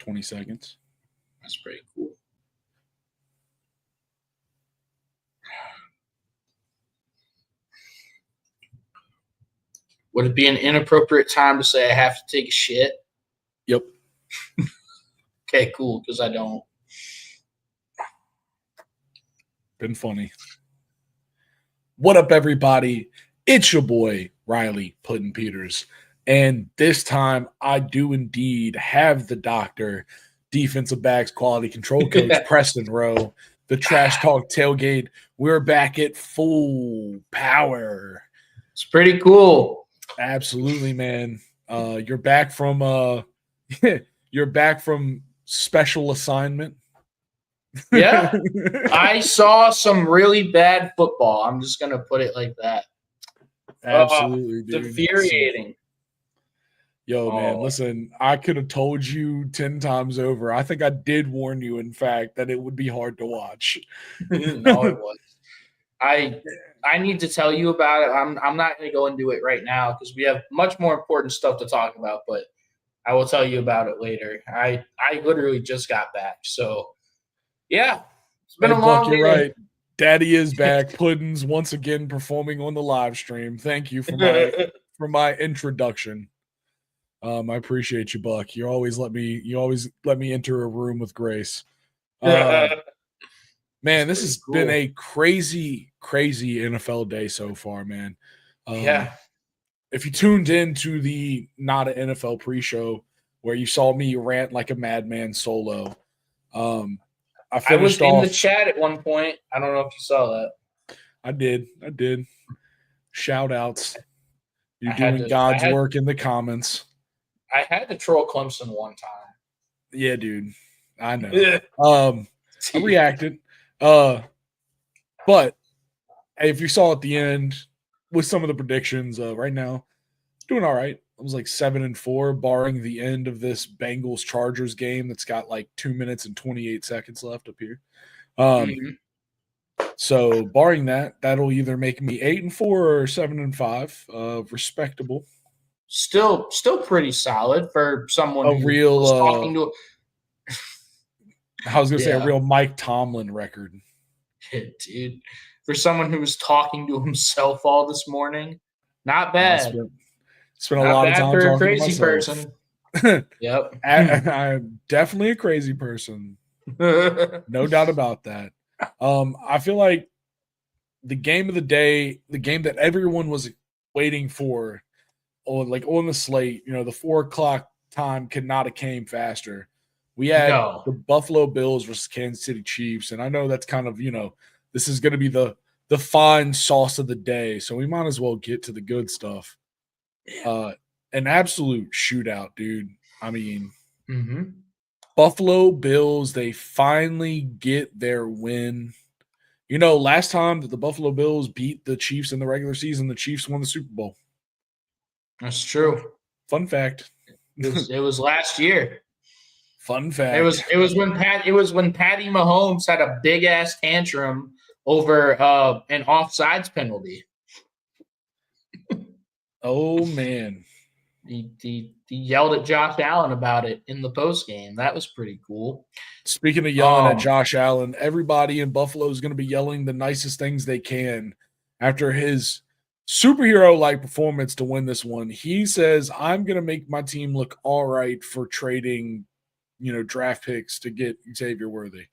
20 seconds. That's pretty cool. Would it be an inappropriate time to say I have to take a shit? Yep. Okay, cool, because I don't. Been funny. What up, everybody? It's your boy, Riley Puddin-Peters. And this time, I do indeed have the doctor, defensive backs quality control coach, Preston Rowe, the Trash Talk Tailgate. We're back at full power. It's pretty cool. Absolutely, man. You're back from you're back from special assignment. Yeah. I saw some really bad football. I'm just gonna put it like that. Absolutely, dude. Infuriating. Yo, man, listen, I could have told you 10 times over. I think I did warn you, in fact, that it would be hard to watch. No, it was. I need to tell you about it. I'm not going to go into it right now because we have much more important stuff to talk about, but I will tell you about it later. I literally just got back. So, yeah, it's been a long day. You're right. Daddy is back. Puddin's once again performing on the live stream. Thank you for my introduction. I appreciate you, Buck. You always let me enter a room with grace. Man, this has been a crazy, crazy NFL day so far, man. Yeah. If you tuned into the Not an NFL pre-show where you saw me rant like a madman solo, I was in the chat at one point. I don't know if you saw that. I did. Shout outs. You're doing God's work in the comments. I had to troll Clemson one time. Yeah, dude. I know. I reacted. But if you saw at the end with some of the predictions, right now, doing all right. I was like 7-4, barring the end of this Bengals Chargers game that's got like 2 minutes and 28 seconds left up here. So barring that, that'll either make me 8-4 or 7-5. Respectable. Still pretty solid for someone who was talking to. I was gonna say a real Mike Tomlin record. Dude, for someone who was talking to himself all this morning, not bad. Spent a lot of time for talking a crazy to myself. person. Yep, I'm definitely a crazy person. No doubt about that. I feel like the game of the day, the game that everyone was waiting for, on the slate, the 4:00 time could not have came faster. We had the Buffalo Bills versus Kansas City Chiefs, and I know that's kind of, this is going to be the fine sauce of the day, so we might as well get to the good stuff. An absolute shootout, dude. I mean, Buffalo Bills, they finally get their win. Last time that the Buffalo Bills beat the Chiefs in the regular season, the Chiefs won the Super Bowl. That's true. Fun fact. It was last year. Fun fact. It was when Patty Mahomes had a big ass tantrum over an offsides penalty. Oh man. He yelled at Josh Allen about it in the post game. That was pretty cool. Speaking of yelling at Josh Allen, everybody in Buffalo is going to be yelling the nicest things they can after his superhero-like performance to win this one. He says, I'm going to make my team look all right for trading, draft picks to get Xavier Worthy.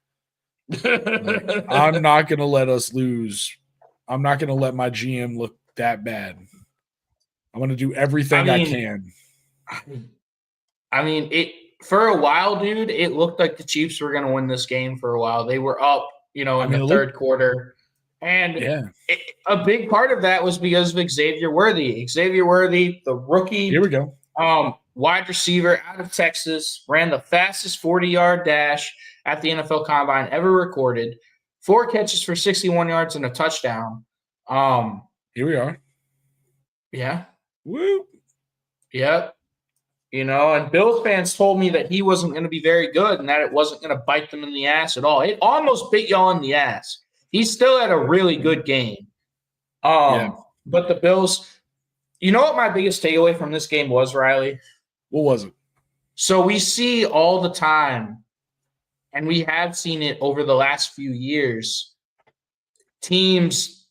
I'm not going to let us lose. I'm not going to let my GM look that bad. I'm going to do everything I can. I mean, for a while, dude, it looked like the Chiefs were going to win this game for a while. They were up, in the third quarter. And a big part of that was because of Xavier Worthy. Xavier Worthy, the rookie. Here we go. Wide receiver out of Texas, ran the fastest 40-yard dash at the NFL Combine ever recorded. 4 catches for 61 yards and a touchdown. Here we are. Yeah. Woo. Yep. And Bills fans told me that he wasn't going to be very good and that it wasn't going to bite them in the ass at all. It almost bit y'all in the ass. He still had a really good game. But the Bills, you know what my biggest takeaway from this game was, Riley? What was it? So we see all the time, and we have seen it over the last few years, teams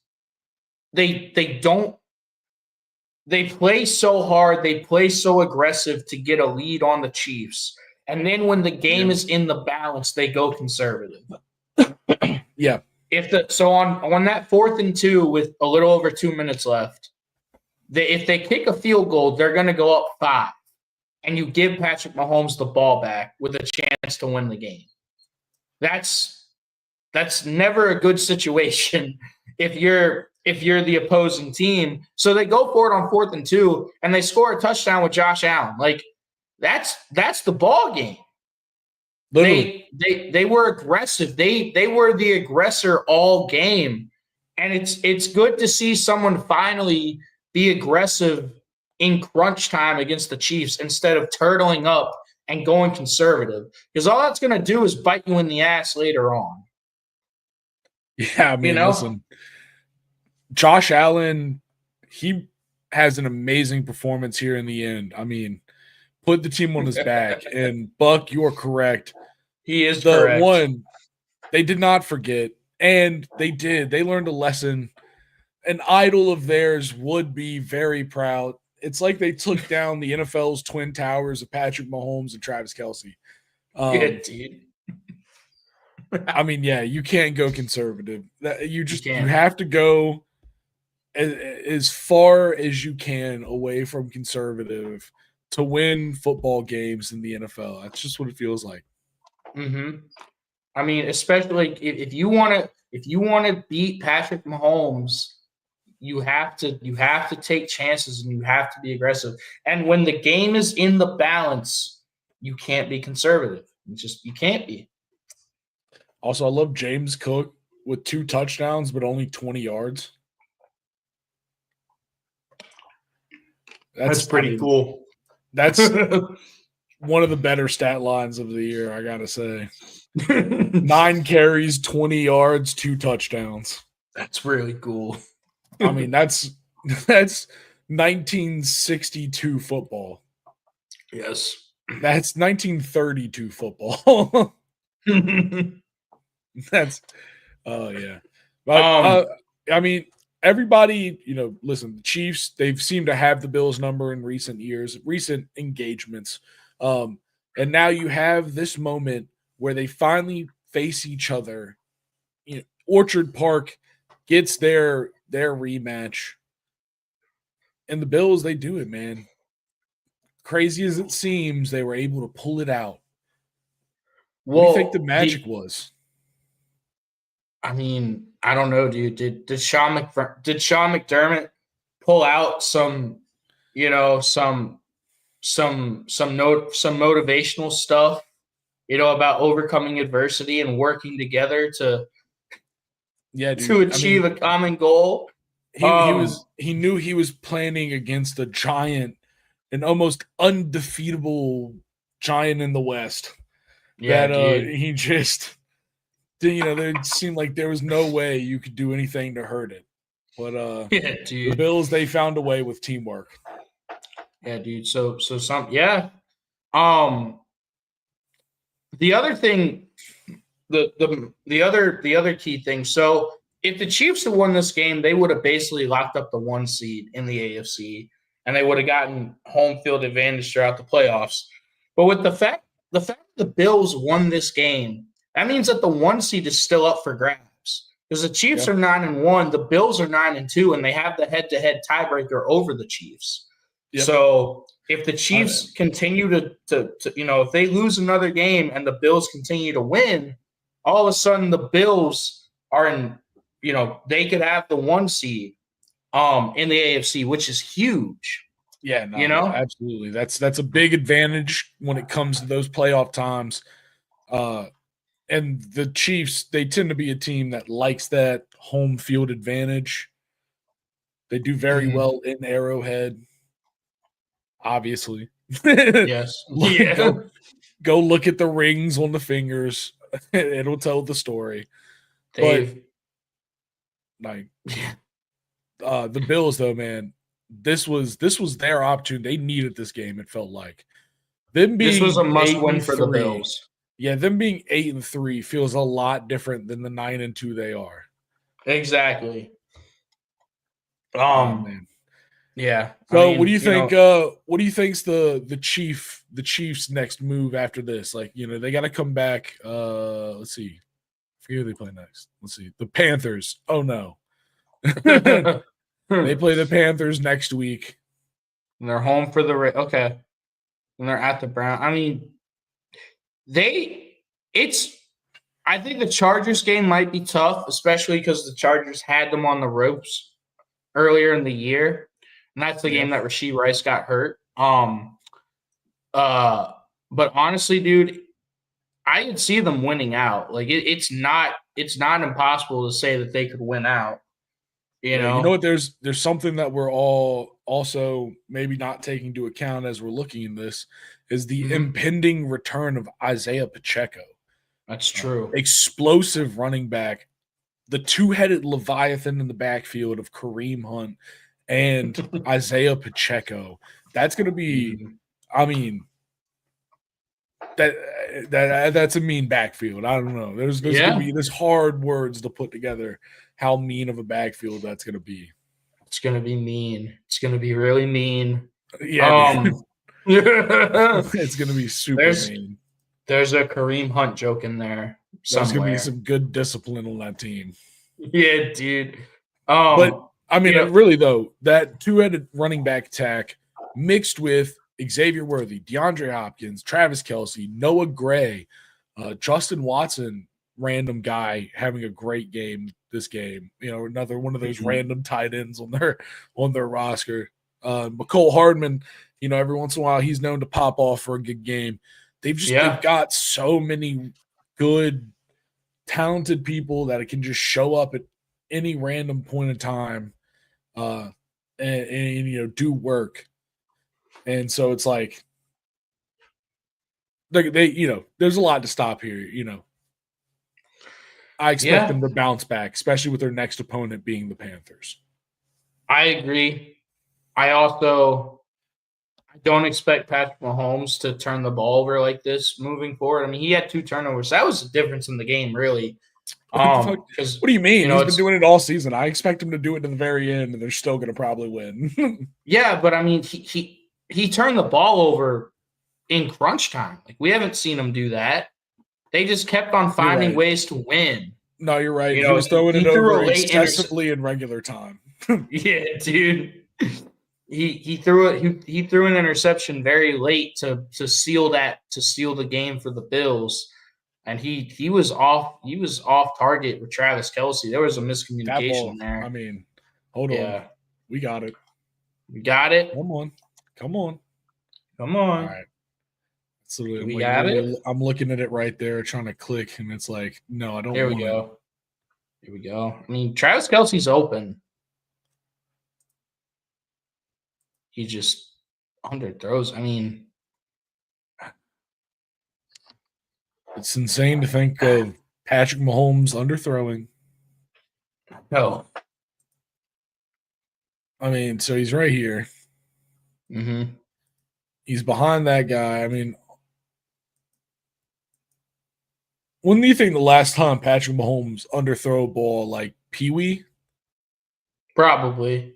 they don't they play so hard, they play so aggressive to get a lead on the Chiefs. And then when the game is in the balance, they go conservative. Yeah. So on that 4th and 2 with a little over 2 minutes left, if they kick a field goal, they're going to go up 5, and you give Patrick Mahomes the ball back with a chance to win the game. That's never a good situation if you're the opposing team. So they go for it on 4th and 2, and they score a touchdown with Josh Allen. Like that's the ball game. Literally. They were aggressive. They were the aggressor all game, and it's good to see someone finally be aggressive in crunch time against the Chiefs instead of turtling up and going conservative, because all that's going to do is bite you in the ass later on. Yeah, I mean, listen, Josh Allen, he has an amazing performance here in the end. I mean, put the team on his back. And Buck, you are correct. He is correct. One, they did not forget, and they did. They learned a lesson. An idol of theirs would be very proud. It's like they took down the NFL's twin towers of Patrick Mahomes and Travis Kelce. Yeah, dude. I mean, yeah, you can't go conservative. You have to go as far as you can away from conservative to win football games in the NFL. That's just what it feels like. Mm-hmm. I mean, especially if you want to beat Patrick Mahomes, you have to take chances and you have to be aggressive. And when the game is in the balance, you can't be conservative. You can't be. Also, I love James Cook with 2 touchdowns, but only 20 yards. That's pretty cool. That's one of the better stat lines of the year, I gotta say. 9 carries, 20 yards, 2 touchdowns. That's really cool. I mean, that's 1962 football. Yes. That's 1932 football. That's yeah. But I mean, everybody, listen, the Chiefs, they've seemed to have the Bills number in recent years, recent engagements. And now you have this moment where they finally face each other. Orchard Park gets their rematch. And the Bills, they do it, man. Crazy as it seems, they were able to pull it out. What do you think the magic was? I mean, I don't know, dude. Did Sean McDermott pull out some motivational stuff, about overcoming adversity and working together to achieve a common goal? He knew he was planning against a giant, an almost undefeatable giant in the West. Yeah, that he just, it seemed like there was no way you could do anything to hurt it. But yeah, dude. The Bills, they found a way with teamwork. Yeah, dude. So yeah. The other thing, the other key thing. So if the Chiefs had won this game, they would have basically locked up the 1 seed in the AFC, and they would have gotten home field advantage throughout the playoffs. But with the fact the Bills won this game, that means that the 1 seed is still up for grabs. Because the Chiefs are 9-1, the Bills are 9-2, and they have the head-to-head tiebreaker over the Chiefs. Yep. So if the Chiefs continue to if they lose another game and the Bills continue to win, all of a sudden the Bills are in, they could have the 1 seed in the AFC, which is huge. Yeah, no, absolutely. That's a big advantage when it comes to those playoff times. And the Chiefs, they tend to be a team that likes that home field advantage. They do very well in Arrowhead, obviously. Yes. Go look at the rings on the fingers. It'll tell the story. Dave. But the Bills, though, man, this was their opportunity. They needed this game, it felt like. Them This was a being must win for the 8-3, Bills. yeah, them being 8-3 feels a lot different than the 9-2 they are. Exactly. Oh man. Yeah. I So what do mean, you think? What do you think's the Chiefs' next move after this? Like, they got to come back. Let's see. I forget who they play next. Let's see. The Panthers. Oh no. They play the Panthers next week. And they're home for the okay. And they're at the Brown. I mean, I think the Chargers game might be tough, especially because the Chargers had them on the ropes earlier in the year. And that's the game that Rashee Rice got hurt. But honestly, dude, I could see them winning out. Like it's not impossible to say that they could win out. Yeah, you know what? There's something that we're all also maybe not taking into account as we're looking at this is the impending return of Isaiah Pacheco. That's true. Explosive running back, the two-headed Leviathan in the backfield of Kareem Hunt and Isaiah Pacheco. That's going to be, I mean, that's a mean backfield. I don't know. There's going to be hard words to put together how mean of a backfield that's going to be. It's going to be mean. It's going to be really mean. Yeah. It's going to be super mean. There's a Kareem Hunt joke in there somewhere. There's going to be some good discipline on that team. Yeah, dude. But I mean, really though, that two-headed running back attack mixed with Xavier Worthy, DeAndre Hopkins, Travis Kelce, Noah Gray, Justin Watson, random guy having a great game this game. Another one of those random tight ends on their roster. McCole Hardman, every once in a while he's known to pop off for a good game. They've got so many good, talented people that it can just show up at any random point in time, and do work. And so it's like they there's a lot to stop here. I expect them to bounce back, especially with their next opponent being the Panthers. I agree. I don't expect Patrick Mahomes to turn the ball over like this moving forward. I mean, he had 2 turnovers. That was the difference in the game, really. What do you mean? He's been doing it all season. I expect him to do it to the very end, and they're still going to probably win. Yeah, but I mean, he turned the ball over in crunch time. Like, we haven't seen him do that. They just kept on finding ways to win. No, you're right. He was throwing it over excessively in regular time. Yeah, dude. He threw it. He threw an interception very late to seal the game for the Bills, and he was off target with Travis Kelce. There was a miscommunication there. I mean, hold on, we got it. We got it. Come on. All right. So we got it. I'm looking at it right there, trying to click, and it's like, no, I don't. Here we go. Here we go. I mean, Travis Kelce's open. He just underthrows. I mean, it's insane to think of Patrick Mahomes underthrowing. No. I mean, so he's right here. Mm-hmm. He's behind that guy. I mean, when do you think the last time Patrick Mahomes underthrow a ball like Pee-wee? Probably.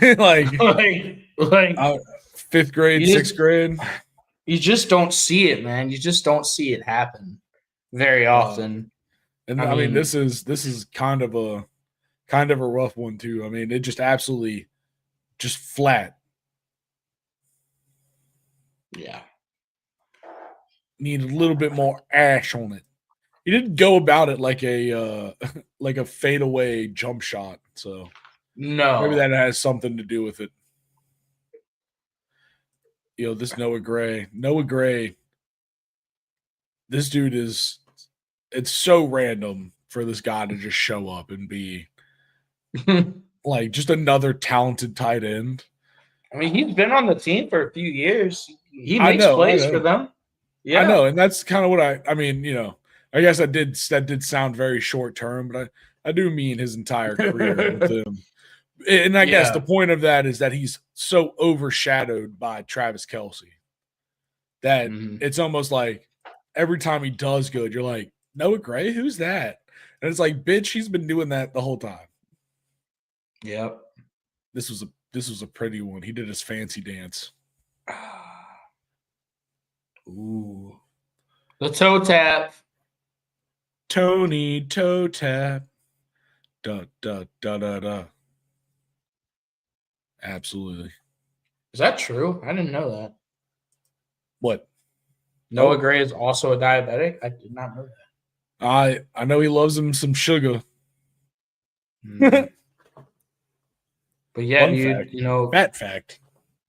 like 5th grade, 6th grade. You just don't see it, man. You just don't see it happen very often. And I mean, this is kind of a rough one too. I mean, it just absolutely just flat. Yeah. Need a little bit more ash on it. He didn't go about it like a fadeaway jump shot. So no, maybe that has something to do with it. This Noah Gray. This dude it's so random for this guy to just show up and be like just another talented tight end. I mean, he's been on the team for a few years. He makes plays for them. Yeah, I know, and that's kind of what I mean. I guess that did sound very short term, but I do mean his entire career with him. And I guess the point of that is that he's so overshadowed by Travis Kelce that it's almost like every time he does good, you're like, Noah Gray, who's that? And it's like, bitch, he's been doing that the whole time. Yep. This was a pretty one. He did his fancy dance. Ooh. The toe tap. Tony toe tap. Da da da da da. Absolutely. Is that true? I didn't know that. What? Noah Gray is also a diabetic? I did not know that. I know he loves him some sugar. But yeah, Fun dude, fact. you know, Fat fact.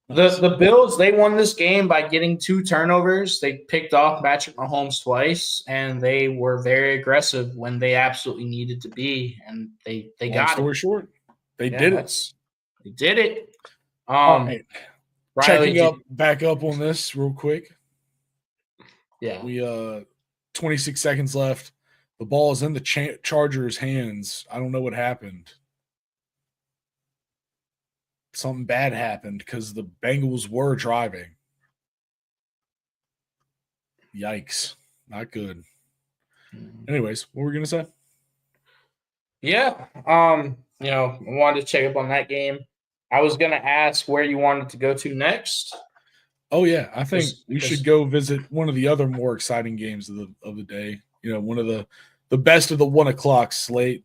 The Bills, they won this game by getting 2 turnovers. They picked off Patrick Mahomes twice, and they were very aggressive when they absolutely needed to be, and they got story it. short, they did it. They did it. All right. Riley, Checking back up on this real quick. Yeah. We 26 seconds left. The ball is in the Chargers' hands. I don't know what happened. Something bad happened because the Bengals were driving. Yikes. Not good. Anyways, what were we going to say? Yeah. You know, I wanted to check up on that game. I was going to ask where you wanted to go to next. Oh, yeah. I think we should go visit one of the other more exciting games of the day. You know, one of the best of the 1 o'clock slate.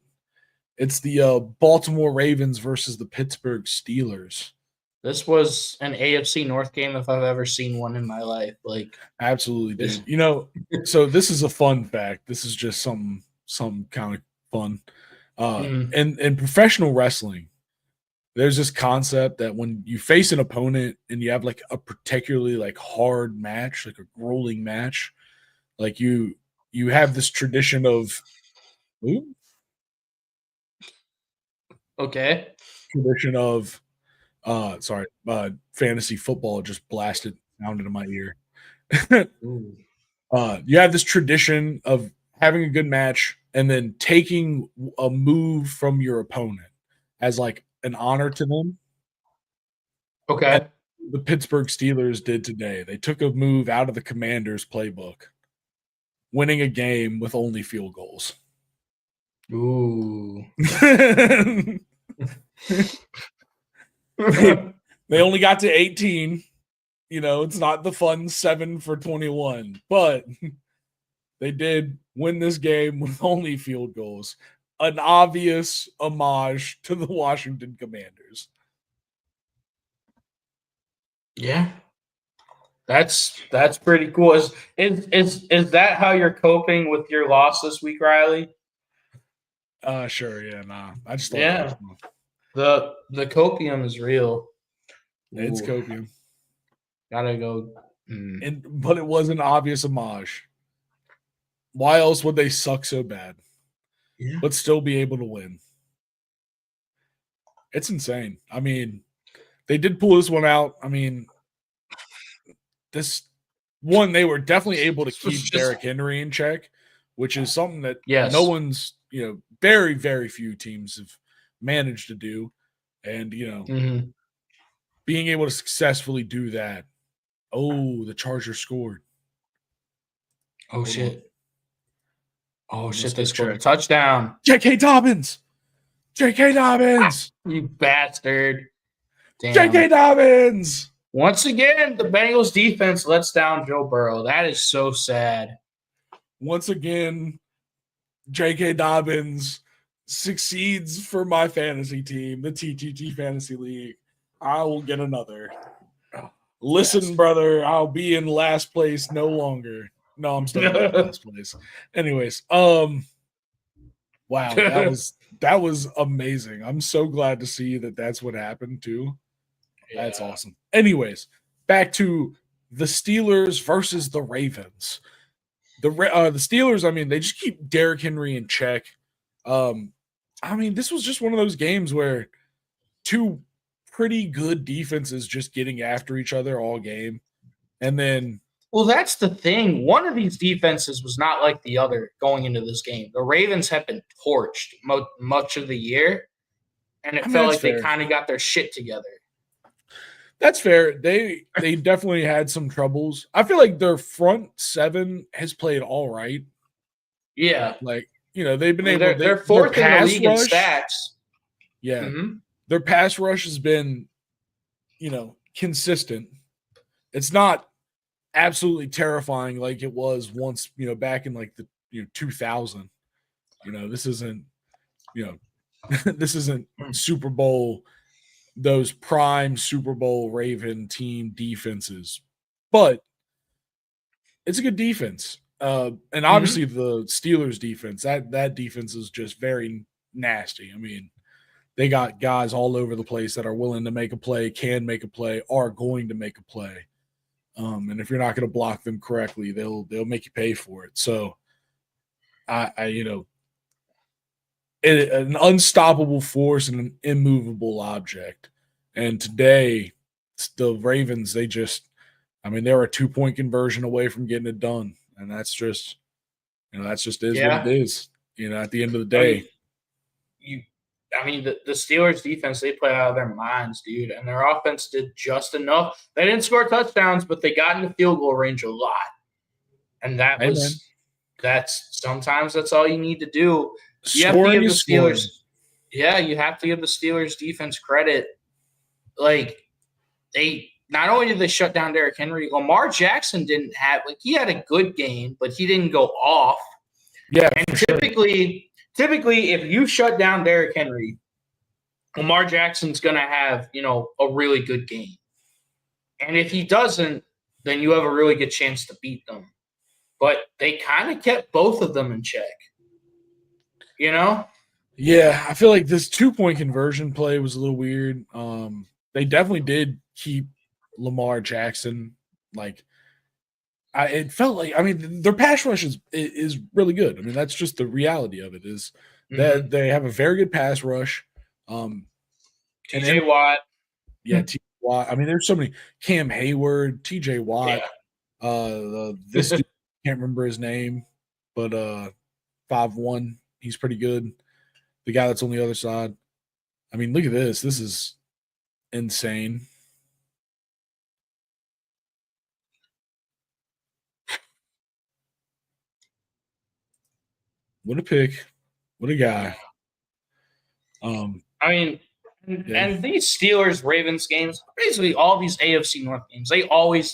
It's the Baltimore Ravens versus the Pittsburgh Steelers. This was an AFC North game if I've ever seen one in my life. Like, absolutely, dude. You know, so this is a fun fact. This is just some kind of fun. In professional wrestling, there's this concept that when you face an opponent and you have like a particularly like hard match, like a grueling match, like you have this tradition of tradition of fantasy football just blasted sound into my ear. You have this tradition of having a good match and then taking a move from your opponent as like an honor to them. Okay. And the Pittsburgh Steelers did today. They took a move out of the Commanders playbook, winning a game with only field goals. Ooh. They only got to 18. You know, it's not the fun 7 for 21, but they did win this game with only field goals. An obvious homage to the Washington Commanders. Yeah. That's pretty cool. Is that how you're coping with your loss this week, Riley? Sure, yeah, nah. I just thought the copium is real. It's copium. Gotta go. But it was an obvious homage. Why else would they suck so bad? Yeah. But still be able to win? It's insane. I mean, they did pull this one out. I mean, this one, they were definitely able to keep Derrick Henry in check, which is something that no one's, you know, very, very few teams have managed to do. And, you know, being able to successfully do that. Oh, the Chargers scored. Oh, shit. Oh, shit, they scored a touchdown. J.K. Dobbins. J.K. Dobbins. You bastard. Damn. J.K. Dobbins. Once again, the Bengals defense lets down Joe Burrow. That is so sad. Once again, J.K. Dobbins succeeds for my fantasy team, the TTT Fantasy League. I will get another. Listen, brother, I'll be in last place no longer. No, I'm still in last place. Anyways, wow, that was amazing. I'm so glad to see that that's what happened too. Yeah. That's awesome. Anyways, back to the Steelers versus the Ravens. The Steelers, I mean, they just keep Derrick Henry in check. I mean, this was just one of those games where two pretty good defenses just getting after each other all game. And then well, that's the thing. One of these defenses was not like the other going into this game. The Ravens have been torched much of the year, and it felt like they kind of got their shit together. That's fair. They definitely had some troubles. I feel like their front seven has played all right. Yeah. Like, they've been They're their fourth in the pass league in rush. stats. Yeah. Mm-hmm. Their pass rush has been, consistent. It's not absolutely terrifying like it was once, back in like the 2000. This isn't, this isn't Super Bowl, those prime Super Bowl Raven team defenses, but it's a good defense. And obviously the Steelers defense, that defense is just very nasty. I mean, they got guys all over the place that are willing to make a play, can make a play, are going to make a play. And if you're not going to block them correctly, they'll make you pay for it. So, an unstoppable force and an immovable object. And today, the Ravens, they were a 2-point conversion away from getting it done, and that's just is what it is. At the end of the day, the Steelers defense, they play out of their minds, dude, and their offense did just enough. They didn't score touchdowns, but they got into field goal range a lot, and sometimes that's all you need to do. You have to give the Steelers, you have to give the Steelers defense credit. Like, they not only did they shut down Derrick Henry, Lamar Jackson didn't have he had a good game, but he didn't go off. Yeah, and typically, if you shut down Derrick Henry, Lamar Jackson's going to have a really good game, and if he doesn't, then you have a really good chance to beat them. But they kind of kept both of them in check. Yeah, I feel like this 2-point conversion play was a little weird. They definitely did keep Lamar Jackson. It felt like, their pass rush is really good. I mean, that's just the reality of it is that they have a very good pass rush. TJ Watt. Yeah, TJ Watt. I mean, there's so many. Cam Hayward, TJ Watt. Yeah. This dude, can't remember his name, but 5'1", he's pretty good. The guy that's on the other side. I mean, look at this. This is insane. What a pick. What a guy. And these Steelers Ravens games, basically all these AFC North games,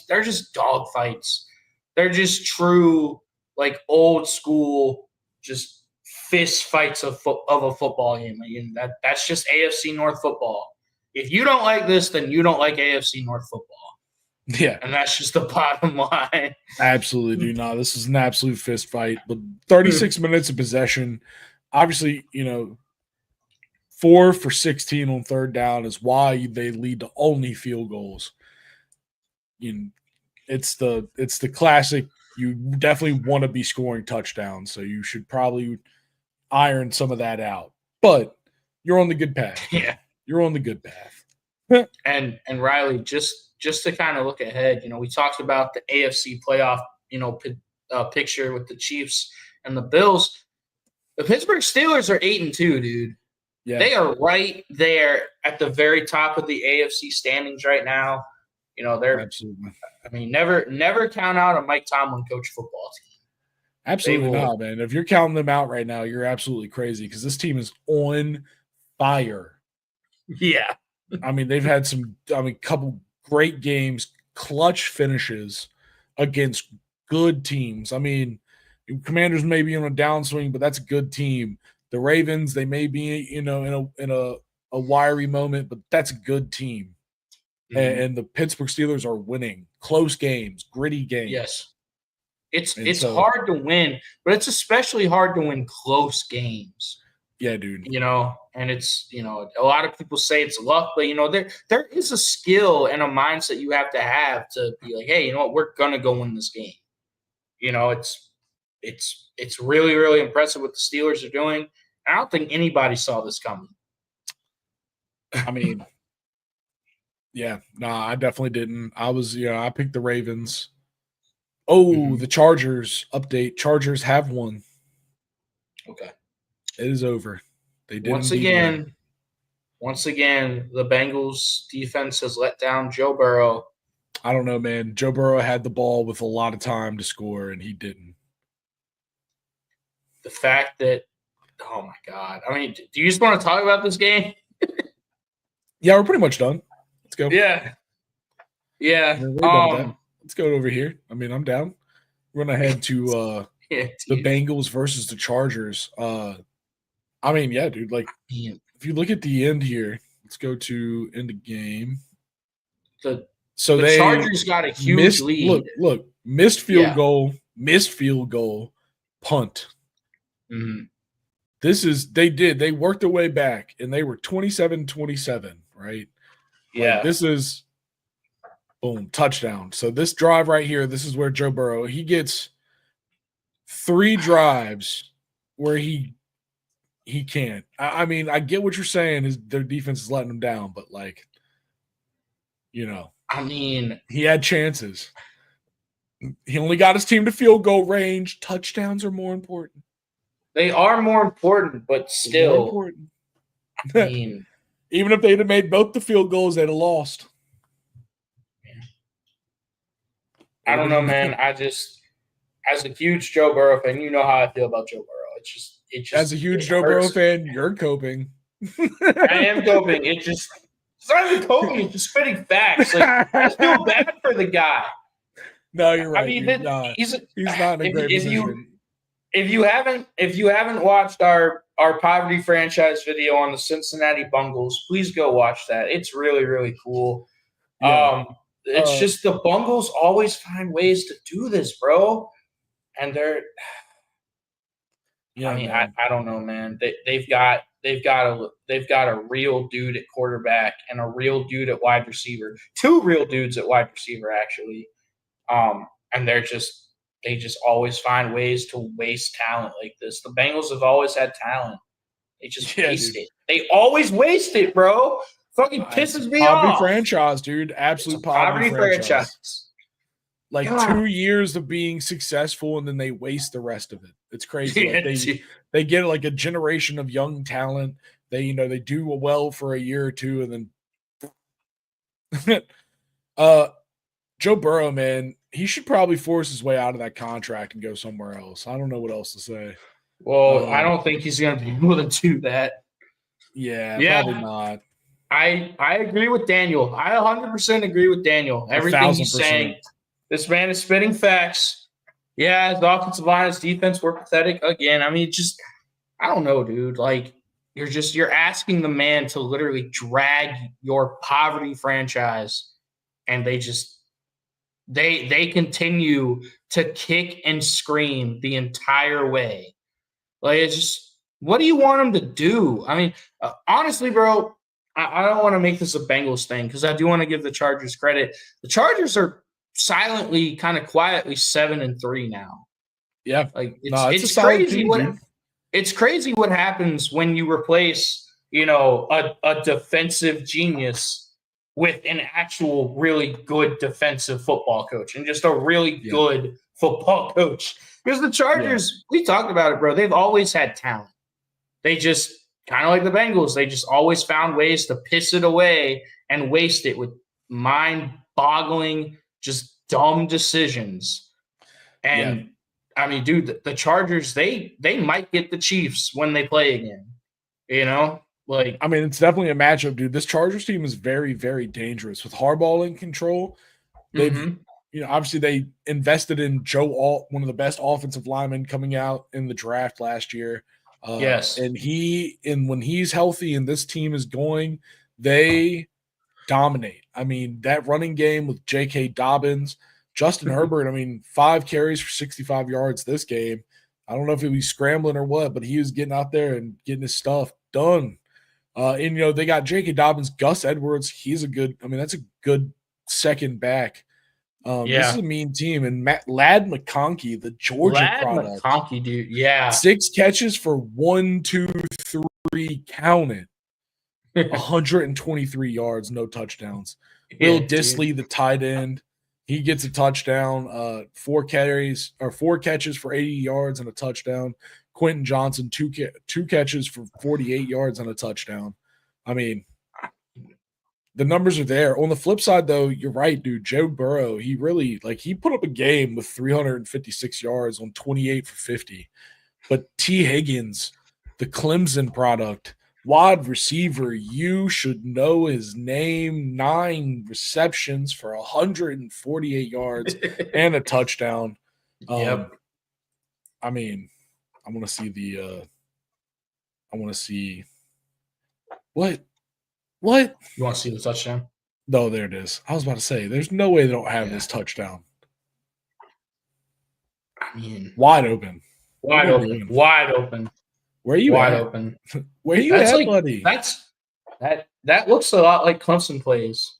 they're just dog fights. They're just true, old school, just fist fights of a football game. That's just AFC North football. If you don't like this, then you don't like AFC North football. Yeah. And that's just the bottom line. Absolutely do not. This is an absolute fist fight. But 36 minutes of possession. Obviously, 4 for 16 on third down is why they lead to only field goals. It's the classic. You definitely want to be scoring touchdowns, so you should probably iron some of that out. But you're on the good path. Yeah, you're on the good path. and Riley, just to kind of look ahead, we talked about the AFC playoff, picture with the Chiefs and the Bills. The Pittsburgh Steelers are 8-2, dude. Yeah. They are right there at the very top of the AFC standings right now. They're absolutely. I mean, never count out a Mike Tomlin coach football team. Absolutely not, man. If you're counting them out right now, you're absolutely crazy because this team is on fire. Yeah. I mean, they've had couple great games, clutch finishes against good teams. I mean, Commanders may be on a downswing, but that's a good team. The Ravens, they may be, in a wiry moment, but that's a good team. Mm-hmm. And the Pittsburgh Steelers are winning close games, gritty games. Yes. It's hard to win, but it's especially hard to win close games. Yeah, dude. And it's, a lot of people say it's luck, but there is a skill and a mindset you have to be like, hey, we're gonna go win this game. It's really, really impressive what the Steelers are doing. I don't think anybody saw this coming. I mean, yeah, no, I definitely didn't. I picked the Ravens. Oh, the Chargers update. Chargers have won. Okay. It is over. They did once again. once again, the Bengals defense has let down Joe Burrow. I don't know, man. Joe Burrow had the ball with a lot of time to score, and he didn't. The fact that, oh my God. I mean, do you just want to talk about this game? Yeah, we're pretty much done. Let's go. Yeah. Yeah. Let's go over here. I mean, I'm down. We're going to head to the Bengals versus the Chargers. I mean, yeah, dude. Like, if you look at the end here, let's go to end of game. The Chargers got a huge lead. Look, missed field goal, punt. Mm-hmm. They worked their way back, and they were 27-27, right? Yeah. Like, this is boom, touchdown. So this drive right here, this is where Joe Burrow, he gets 3 drives where he can't. I mean, I get what you're saying. Their defense is letting them down, but like, you know, I mean, he had chances. He only got his team to field goal range. Touchdowns are more important. They are more important, but still. Important. I mean, even if they'd have made both the field goals, they'd have lost. I don't know, man. I just, as a huge Joe Burrow fan, you know how I feel about Joe Burrow. It just as a huge Joe Burrow fan, you're coping. I am coping. It's not even coping. It's just spitting facts. Like, I feel bad for the guy. No, you're right. I mean, he's not in a great position. If you haven't watched our poverty franchise video on the Cincinnati Bungles, please go watch that. It's really, really cool. Yeah. It's just the Bungles always find ways to do this, bro. And they're I mean, I don't know, man. They've got a real dude at quarterback and a real dude at wide receiver. 2 real dudes at wide receiver, actually. And they just always find ways to waste talent like this. The Bengals have always had talent. They just waste it. They always waste it, bro. Fucking pisses me off. Poverty franchise, dude. Absolute poverty franchise. Like 2 years of being successful, and then they waste the rest of it. It's crazy. Like they get like a generation of young talent. They do well for a year or two, and then Joe Burrow, man, he should probably force his way out of that contract and go somewhere else. I don't know what else to say. Well, I don't think he's going to be able to do that. Yeah, probably not. I agree with Daniel. I 100% agree with Daniel. Everything he's saying. This man is spitting facts. Yeah, his offensive line, his defense were pathetic again. I mean, I don't know, dude. Like, you're asking the man to literally drag your poverty franchise, and they continue to kick and scream the entire way. Like, it's just, what do you want him to do? I mean, honestly, bro, I don't want to make this a Bengals thing because I do want to give the Chargers credit. The Chargers are silently, kind of quietly 7-3 now. Yeah, like it's crazy. It's crazy what happens when you replace, a defensive genius with an actual really good defensive football coach and just a really good football coach. Because the Chargers, we talked about it, bro. They've always had talent. They just kind of like the Bengals. They just always found ways to piss it away and waste it with mind-boggling, just dumb decisions. And I mean, dude, the Chargers, they might get the Chiefs when they play again. Like, I mean, it's definitely a matchup, dude. This Chargers team is very, very dangerous with Harbaugh in control. They've, obviously they invested in Joe Alt, one of the best offensive linemen coming out in the draft last year. Yes, and when he's healthy and this team is going, they dominate. I mean, that running game with J.K. Dobbins, Justin Herbert, I mean, 5 carries for 65 yards this game. I don't know if he was scrambling or what, but he was getting out there and getting his stuff done. And, they got J.K. Dobbins, Gus Edwards. That's a good second back. This is a mean team. And Ladd McConkey, the Georgia product. McConkey, dude, yeah. 6 catches for 1, 2, 3, count it. 123 yards, no touchdowns. Will Dissly, the tight end, he gets a touchdown. 4 catches for 80 yards and a touchdown. Quentin Johnson, two catches for 48 yards and a touchdown. I mean, the numbers are there. On the flip side, though, you're right, dude. Joe Burrow, he really he put up a game with 356 yards on 28 for 50. But T. Higgins, the Clemson product, wide receiver, you should know his name. 9 receptions for 148 yards and a touchdown. Yep. I mean, I want to see what? You want to see the touchdown? No, there it is. I was about to say, there's no way they don't have this touchdown. I mean, wide open. Wide open. Wide open. Where are you wide at? open. Where are you at, buddy? That looks a lot like Clemson plays.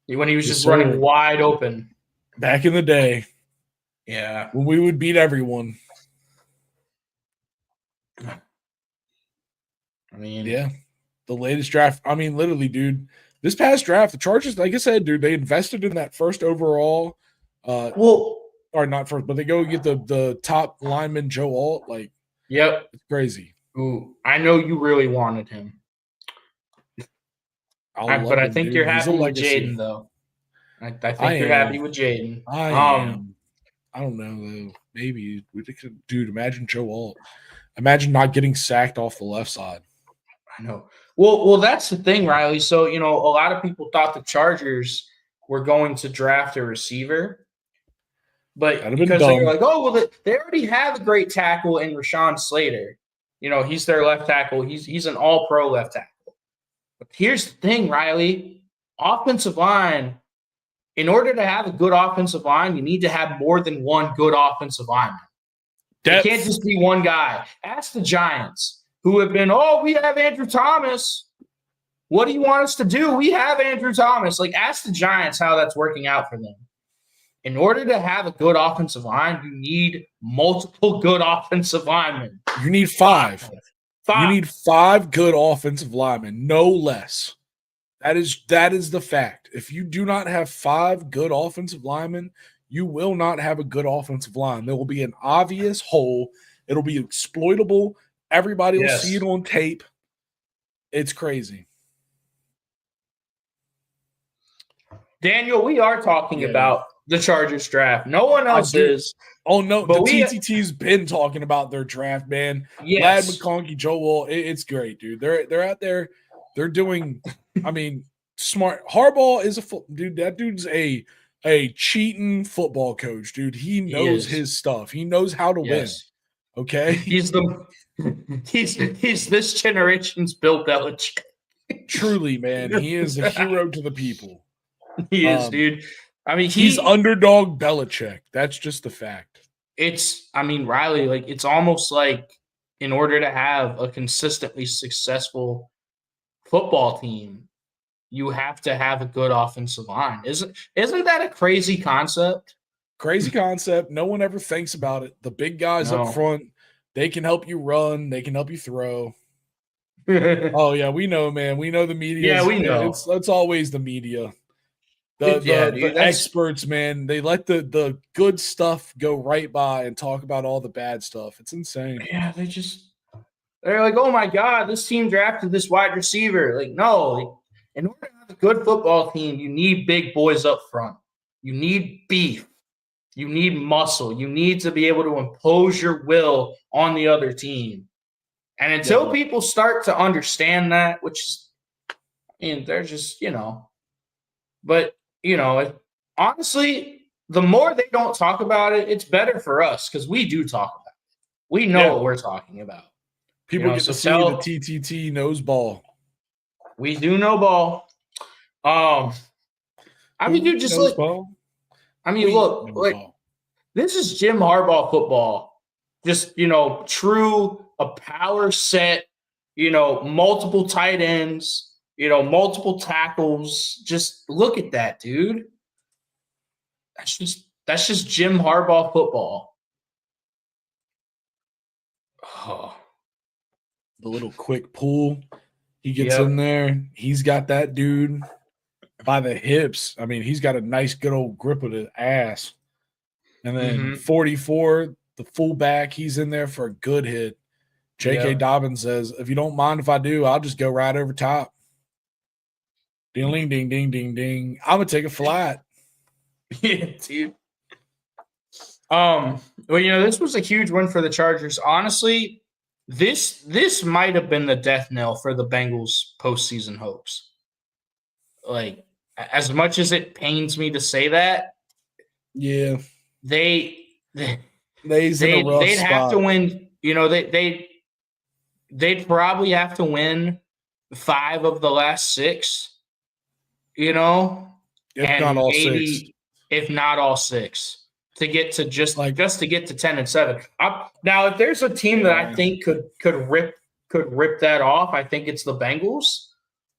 When he was just running wide open. Back in the day. Yeah. When we would beat everyone. I mean, yeah. The latest draft. I mean, literally, dude. This past draft, the Chargers, like I said, dude, they invested in that first overall. Or not first, but they go get the top lineman, Joe Alt. Yep. It's crazy. Ooh, I know you really wanted him. But I think you're happy with Jaden, though. I think you're happy with Jaden. I am. I don't know, though. Maybe. Dude, imagine Joe Alt. Imagine not getting sacked off the left side. I know. Well, that's the thing, Riley. So, a lot of people thought the Chargers were going to draft a receiver. But because they're like, they already have a great tackle in Rashawn Slater. He's their left tackle. He's an all-pro left tackle. But here's the thing, Riley. Offensive line, in order to have a good offensive line, you need to have more than one good offensive lineman. It can't just be one guy. Ask the Giants, who have been, we have Andrew Thomas. What do you want us to do? We have Andrew Thomas. Ask the Giants how that's working out for them. In order to have a good offensive line, you need multiple good offensive linemen. You need 5. You need 5 good offensive linemen, no less. That is the fact. If you do not have 5 good offensive linemen, you will not have a good offensive line. There will be an obvious hole. It'll be exploitable. Everybody will see it on tape. It's crazy. Daniel, we are talking about the Chargers draft. No one else is. Oh, no. But the TTT's been talking about their draft, man. Yes. Vlad McConkey, Joe Wall. It's great, dude. They're out there. They're doing, smart. Harbaugh is dude. That dude's a cheating football coach, dude. He knows his stuff. He knows how to win. Okay? He's this generation's Bill Belichick. Truly, man. He is a hero to the people. He is, dude. He's underdog Belichick. That's just the fact. Riley, it's almost like in order to have a consistently successful football team, you have to have a good offensive line. Isn't that a crazy concept? Crazy concept. No one ever thinks about it. The big guys up front, they can help you run. They can help you throw. Oh, yeah, we know, man. We know the media. Yeah, we know. It's always the media. The experts, man, they let the good stuff go right by and talk about all the bad stuff. It's insane. Yeah, they're like, oh my God, this team drafted this wide receiver. No, in order to have a good football team, you need big boys up front. You need beef. You need muscle. You need to be able to impose your will on the other team. And until people start to understand that, which they're just, but honestly, the more they don't talk about it, it's better for us because we do talk about it. We know what we're talking about. People get to see the TTT knows ball. We do know ball. Dude, just look. Ball? Look, this is Jim Harbaugh football. Just, true, a power set, multiple tight ends. Multiple tackles. Just look at that, dude. That's just Jim Harbaugh football. Oh. The little quick pull. He gets in there. He's got that dude by the hips. He's got a nice good old grip of the ass. And then 44, the fullback, he's in there for a good hit. J.K. Dobbins says, if you don't mind if I do, I'll just go right over top. Ding, ding, ding, ding, ding, ding. I'm gonna take a flat. Yeah, dude. Well, this was a huge win for the Chargers. Honestly, this might have been the death knell for the Bengals' postseason hopes. Like, as much as it pains me to say that, yeah, they'd in a rough spot. have to win. They'd probably have to win 5 of the last 6. If not all 6. If not all 6. To get to just to get to 10-7. Now, if there's a team that I think could rip that off, I think it's the Bengals.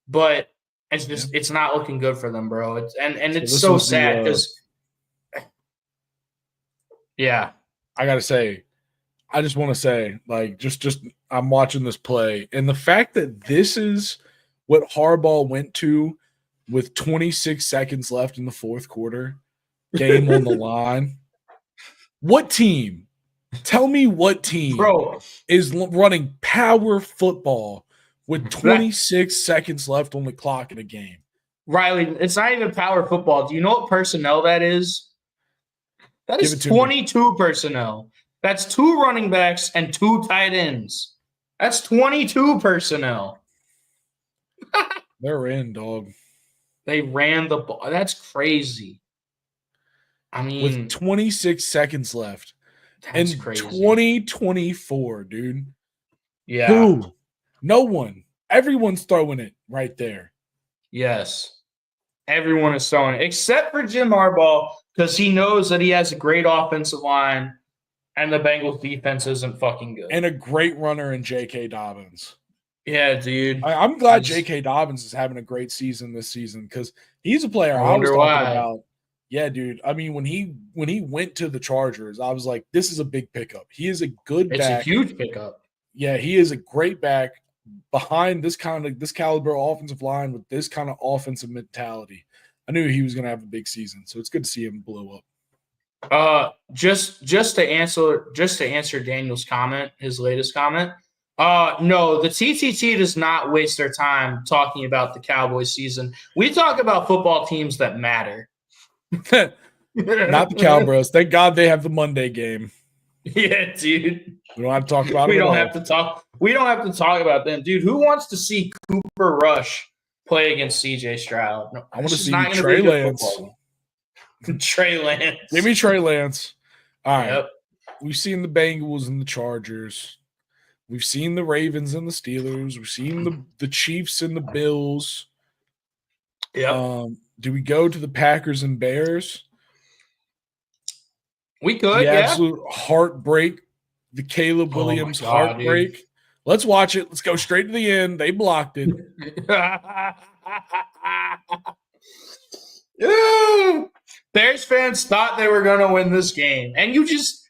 But it's not looking good for them, bro. It's so sad because I gotta say, I just want to say, just I'm watching this play, and the fact that this is what Harbaugh went to with 26 seconds left in the fourth quarter, game on the line. What team? Tell me what team is running power football with 26 seconds left on the clock in a game? Riley, it's not even power football. Do you know what personnel that is? That is 22 personnel. That's 2 running backs and 2 tight ends. That's 22 personnel. They're in, dog. They ran the ball. That's crazy. I mean, with 26 seconds left. That's crazy. 2024, dude. Yeah. Who? No one. Everyone's throwing it right there. Yes. Everyone is throwing it, except for Jim Harbaugh, because he knows that he has a great offensive line and the Bengals defense isn't fucking good. And a great runner in J.K. Dobbins. Yeah, dude. I'm glad J.K. Dobbins is having a great season this season because he's a player I was talking about. Yeah, dude. I mean, when he went to the Chargers, I was like, this is a big pickup. He is a good back. It's a huge pickup. Yeah, he is a great back behind this caliber offensive line with this kind of offensive mentality. I knew he was going to have a big season, so it's good to see him blow up. Just to answer Daniel's comment, his latest comment. No, the TTT does not waste their time talking about the Cowboys season. We talk about football teams that matter. Not the Cowboys. Thank God they have the Monday game. Yeah, dude. We don't have to talk about it. We don't have to talk about them, dude. Who wants to see Cooper Rush play against CJ Stroud? No, I want to see Trey Lance. Trey Lance. Give me Trey Lance. All right. Yep. We've seen the Bengals and the Chargers. We've seen the Ravens and the Steelers. We've seen the Chiefs and the Bills. Yeah. Do we go to the Packers and Bears? We could, the absolute heartbreak, the Caleb Williams heartbreak. Dude. Let's watch it. Let's go straight to the end. They blocked it. Bears fans thought they were going to win this game, and you just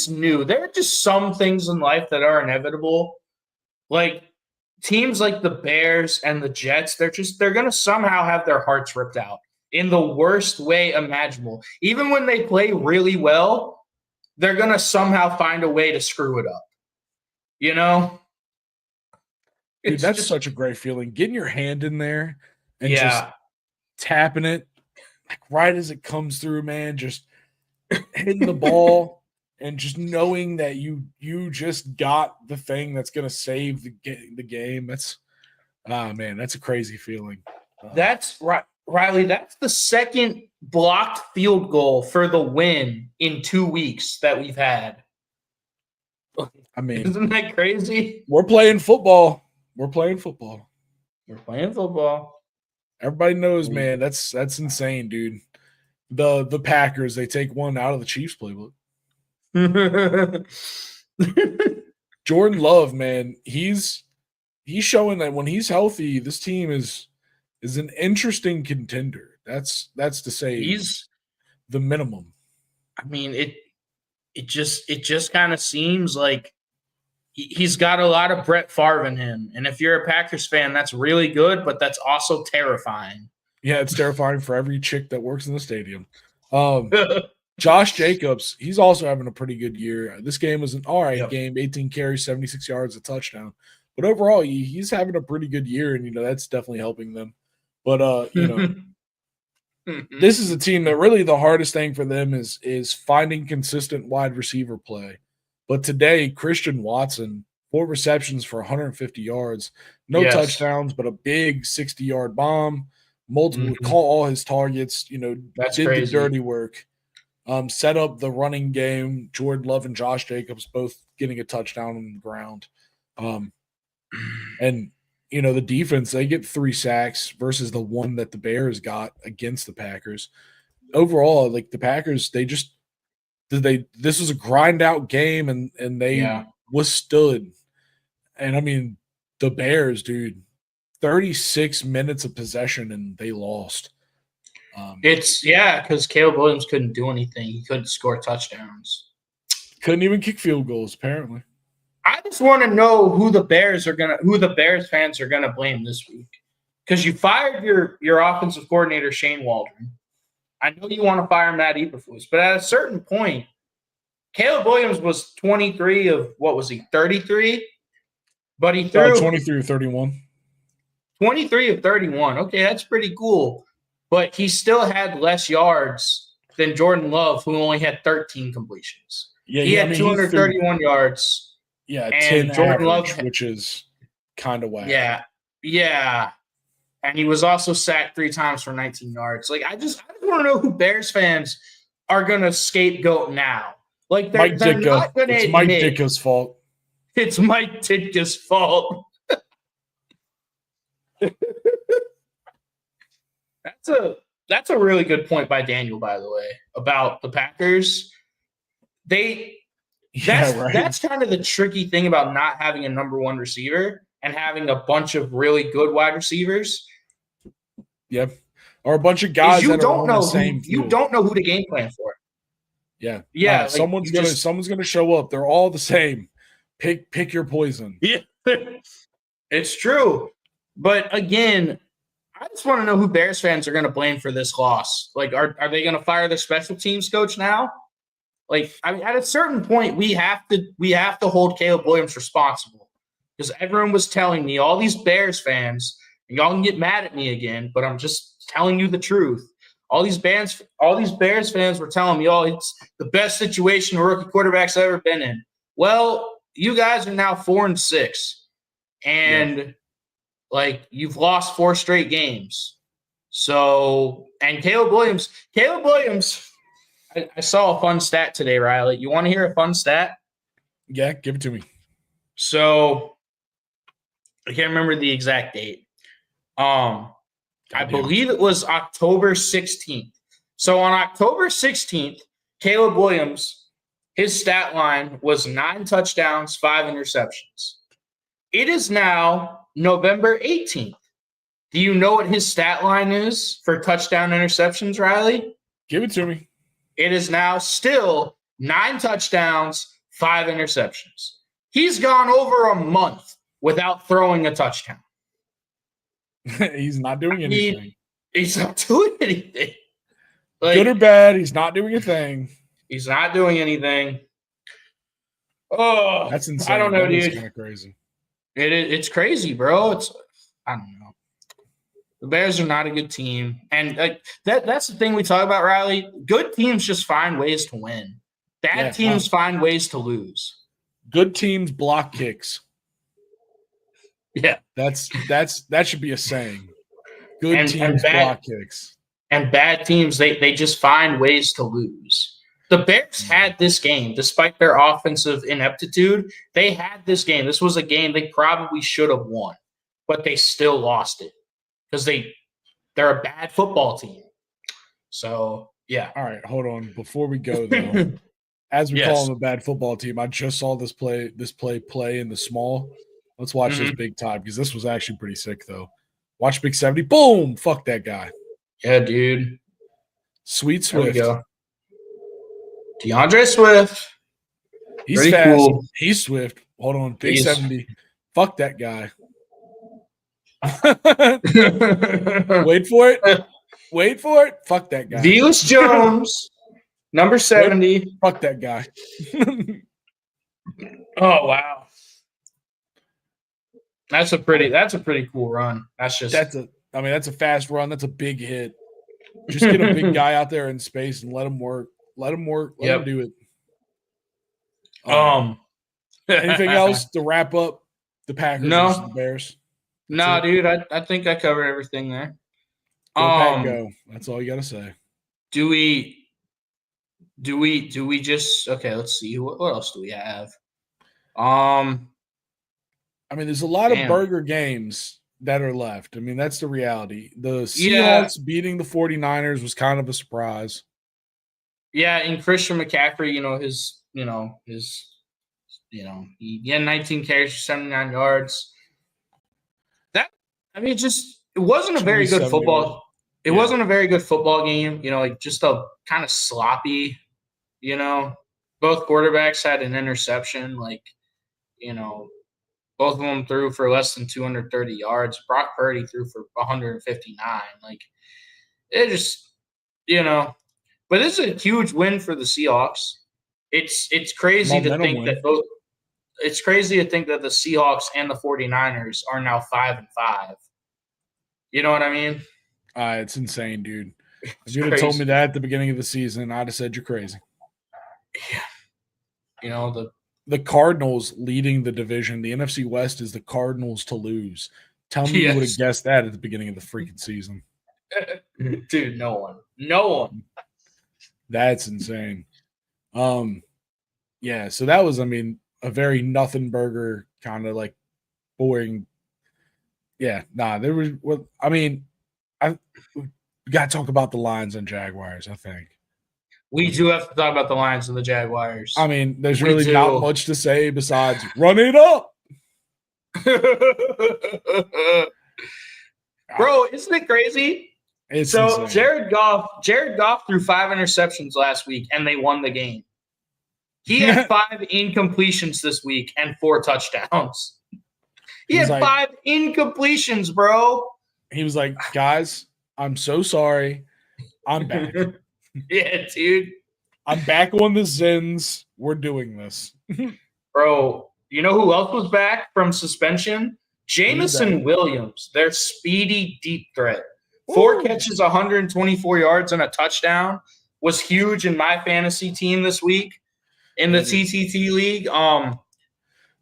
knew. There are just some things in life that are inevitable. Like teams like the Bears and the Jets, they're going to somehow have their hearts ripped out in the worst way imaginable. Even when they play really well, they're going to somehow find a way to screw it up. You know? Dude, that's such a great feeling. Getting your hand in there and just tapping it like right as it comes through, man, just hitting the ball and just knowing that you just got the thing that's going to save the game. That's man, that's a crazy feeling. That's right. Riley, that's the second blocked field goal for the win in 2 weeks that we've had. I mean, isn't that crazy? We're playing football. Everybody knows, man. That's insane, dude. The Packers, they take one out of the Chiefs playbook. Jordan Love, man, he's showing that when he's healthy, this team is an interesting contender. That's to say he's the minimum. I mean, it just kind of seems like he's got a lot of Brett Favre in him. And if you're a Packers fan, that's really good, but that's also terrifying. Yeah, it's terrifying for every chick that works in the stadium. Josh Jacobs, he's also having a pretty good year. This game was an all right game, 18 carries, 76 yards, a touchdown. But overall, he's having a pretty good year, and that's definitely helping them. But this is a team that really the hardest thing for them is finding consistent wide receiver play. But today, Christian Watson, 4 receptions for 150 yards, no touchdowns, but a big 60-yard bomb, multiple call all his targets, That's did crazy. the dirty work. Set up the running game. Jordan Love and Josh Jacobs both getting a touchdown on the ground. And the defense, they get 3 sacks versus the one that the Bears got against the Packers. Overall, like the Packers, this was a grind out game and they withstood. And I mean, the Bears, dude, 36 minutes of possession and they lost. Because Caleb Williams couldn't do anything. He couldn't score touchdowns. Couldn't even kick field goals, apparently. I just want to know who the Bears fans are gonna blame this week. Because you fired your offensive coordinator, Shane Waldron. I know you want to fire Matt Eberflus, but at a certain point, Caleb Williams was 23 of, what was he, 33? But he threw 23 or 31. 23 of 31. Okay, that's pretty cool. But he still had less yards than Jordan Love, who only had 13 completions. Yeah, he had 231 yards. Yeah, 10 Jordan average, Love, which is kind of whack. Yeah. And he was also sacked 3 times for 19 yards. Like, I just want to know who Bears fans are going to scapegoat now. Like, they're not going to admit. It's Mike Ditka's fault. It's Mike Ditka's fault. That's a really good point by Daniel, by the way, about the Packers. That's kind of the tricky thing about not having a number 1 receiver and having a bunch of really good wide receivers. Yep. Or a bunch of guys that are on the same field. You don't know who to game plan for. Yeah. Yeah. Someone's gonna show up. They're all the same. Pick your poison. Yeah. It's true. But again, I just want to know who Bears fans are going to blame for this loss. Like, are they going to fire their special teams coach now? Like, I mean, at a certain point, we have to hold Caleb Williams responsible, because everyone was telling me, all these Bears fans, and y'all can get mad at me again, but I'm just telling you the truth. All these Bears fans were telling me, oh, it's the best situation a rookie quarterback's ever been in. Well, you guys are now 4-6, and like, you've lost 4 straight games. So, and Caleb Williams, I saw a fun stat today, Riley. You want to hear a fun stat? Yeah, give it to me. So, I can't remember the exact date. I believe it was October 16th. So, on October 16th, Caleb Williams, his stat line was 9 touchdowns, 5 interceptions. It is now November 18th. Do you know what his stat line is for touchdown interceptions, Riley? Give it to me. It is now still 9 touchdowns, 5 interceptions. He's gone over a month without throwing a touchdown. He's not doing anything. He's not doing anything. Like, good or bad, he's not doing a thing. He's not doing anything. Oh, that's insane. I don't know, dude. It's kind of crazy. It's crazy, bro. I don't know. The Bears are not a good team, and that's the thing we talk about, Riley. Good teams just find ways to win. Bad teams find ways to lose. Good teams block kicks. Yeah, that should be a saying. Good teams block kicks, and bad teams they just find ways to lose. The Bears had this game despite their offensive ineptitude. They had this game. This was a game they probably should have won, but they still lost it because they're a bad football team. So, yeah. All right, hold on. Before we go, though, as we call them a bad football team, I just saw this play in the small. Let's watch this big time, because this was actually pretty sick, though. Watch Big 70. Boom! Fuck that guy. Yeah, dude. Sweet Swift. There we go. DeAndre Swift. He's pretty fast. Cool. He's Swift. Hold on. Big 70. Fuck that guy. Wait for it. Wait for it. Fuck that guy. Velus Jones, number 70. Fuck that guy. Oh, wow. That's a pretty cool run. That's a fast run. That's a big hit. Just get a big guy out there in space and let him work. Let him work. Let him do it. Anything else to wrap up the Packers versus the Bears? Dude. I think I covered everything there. Go Pack, go. That's all you got to say. Do we just okay? Let's see. What else do we have? There's a lot of burger games that are left. That's the reality. The Seahawks beating the 49ers was kind of a surprise. Yeah, and Christian McCaffrey, he had 19 carries for 79 yards. It wasn't a very good football. It wasn't a very good football game. Just a kind of sloppy. Both quarterbacks had an interception. Both of them threw for less than 230 yards. Brock Purdy threw for 159. It just, but this is a huge win for the Seahawks. It's crazy to think that both. It's crazy to think that the Seahawks and the 49ers are now 5-5. You know what I mean? It's insane, dude. If you'd have told me that at the beginning of the season, I'd have said you're crazy. Yeah. The Cardinals leading the division. The NFC West is the Cardinals to lose. Tell me you would have guessed that at the beginning of the freaking season. Dude, no one. That's insane. Yeah, so that was, a very nothing burger kind of boring. Yeah, there was. Well, we got to talk about the Lions and Jaguars. I think we do have to talk about the Lions and the Jaguars. There's really not much to say besides run it up, bro. Isn't it crazy? It's insane. Jared Goff threw 5 interceptions last week, and they won the game. He had 5 incompletions this week and 4 touchdowns. He had 5 incompletions, bro. He was like, guys, I'm so sorry. I'm back. Yeah, dude. I'm back on the Zins. We're doing this. Bro, you know who else was back from suspension? Jamison Williams, their speedy deep threat. 4 catches, 124 yards, and a touchdown. Was huge in my fantasy team this week in the TTT league.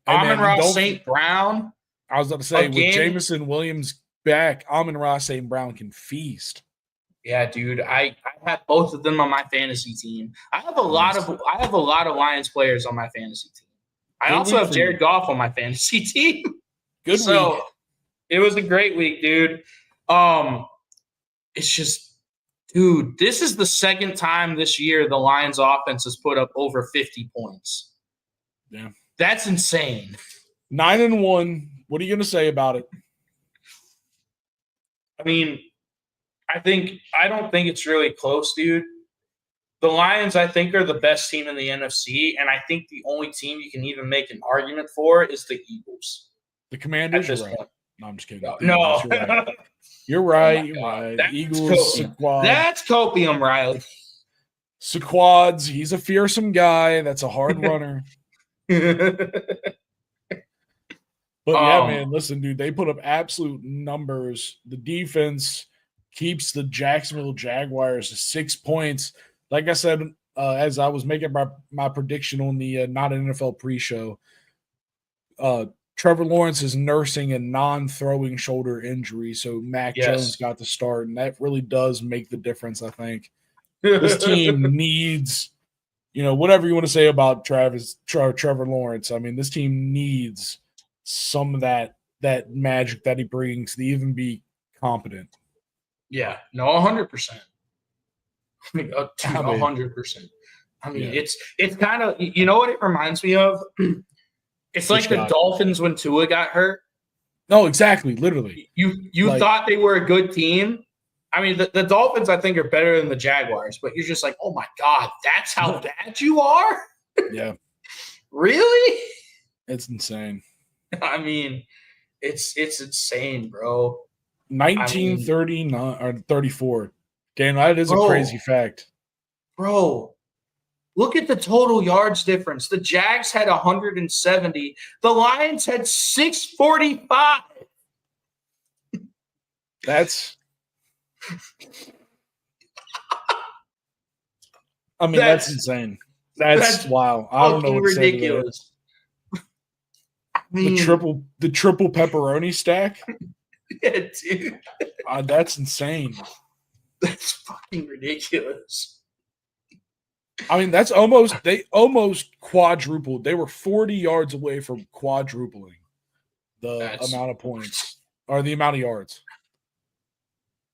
Amon-Ra St. Brown. I was about to say, with Jamison Williams back, Amon-Ra St. Brown can feast. Yeah, dude. I have both of them on my fantasy team. I have a lot of Lions players on my fantasy team. I also have Jared Goff on my fantasy team. Good week. It was a great week, dude. It's just, dude, this is the second time this year the Lions offense has put up over 50 points. Yeah. That's insane. 9-1. What are you going to say about it? I don't think it's really close, dude. The Lions, I think, are the best team in the NFC, and I think the only team you can even make an argument for is the Eagles. The Commanders? Right. No, I'm just kidding. No. You're right. You're right. Eagles, Sequad. That's copium, Riley. Sequads. He's a fearsome guy. That's a hard runner. But yeah, man, listen, dude, they put up absolute numbers. The defense keeps the Jacksonville Jaguars to 6 points. Like I said, as I was making my prediction on the Not an NFL pre-show, Trevor Lawrence is nursing a non-throwing shoulder injury, so Mac Jones got the start, and that really does make the difference, I think. This team needs, whatever you want to say about Trevor Lawrence. This team needs some of that magic that he brings to even be competent. Yeah, no, 100%. 100%. It's kind of, you know what it reminds me of? It's like the Dolphins when Tua got hurt. No, exactly, literally. You thought they were a good team. The Dolphins, I think, are better than the Jaguars, but you're just like, oh my God, that's how bad you are? Yeah. Really? It's insane. It's insane, bro. 1939 or 34. Dan, that is a crazy fact. Bro, Look at the total yards difference. The Jags had 170. The Lions had 645. That's insane. That's wow. I don't know what to say to that. Ridiculous. I mean, The triple pepperoni stack. Yeah, dude. That's insane. That's fucking ridiculous. I mean, they almost quadrupled. They were 40 yards away from quadrupling the amount of points or the amount of yards.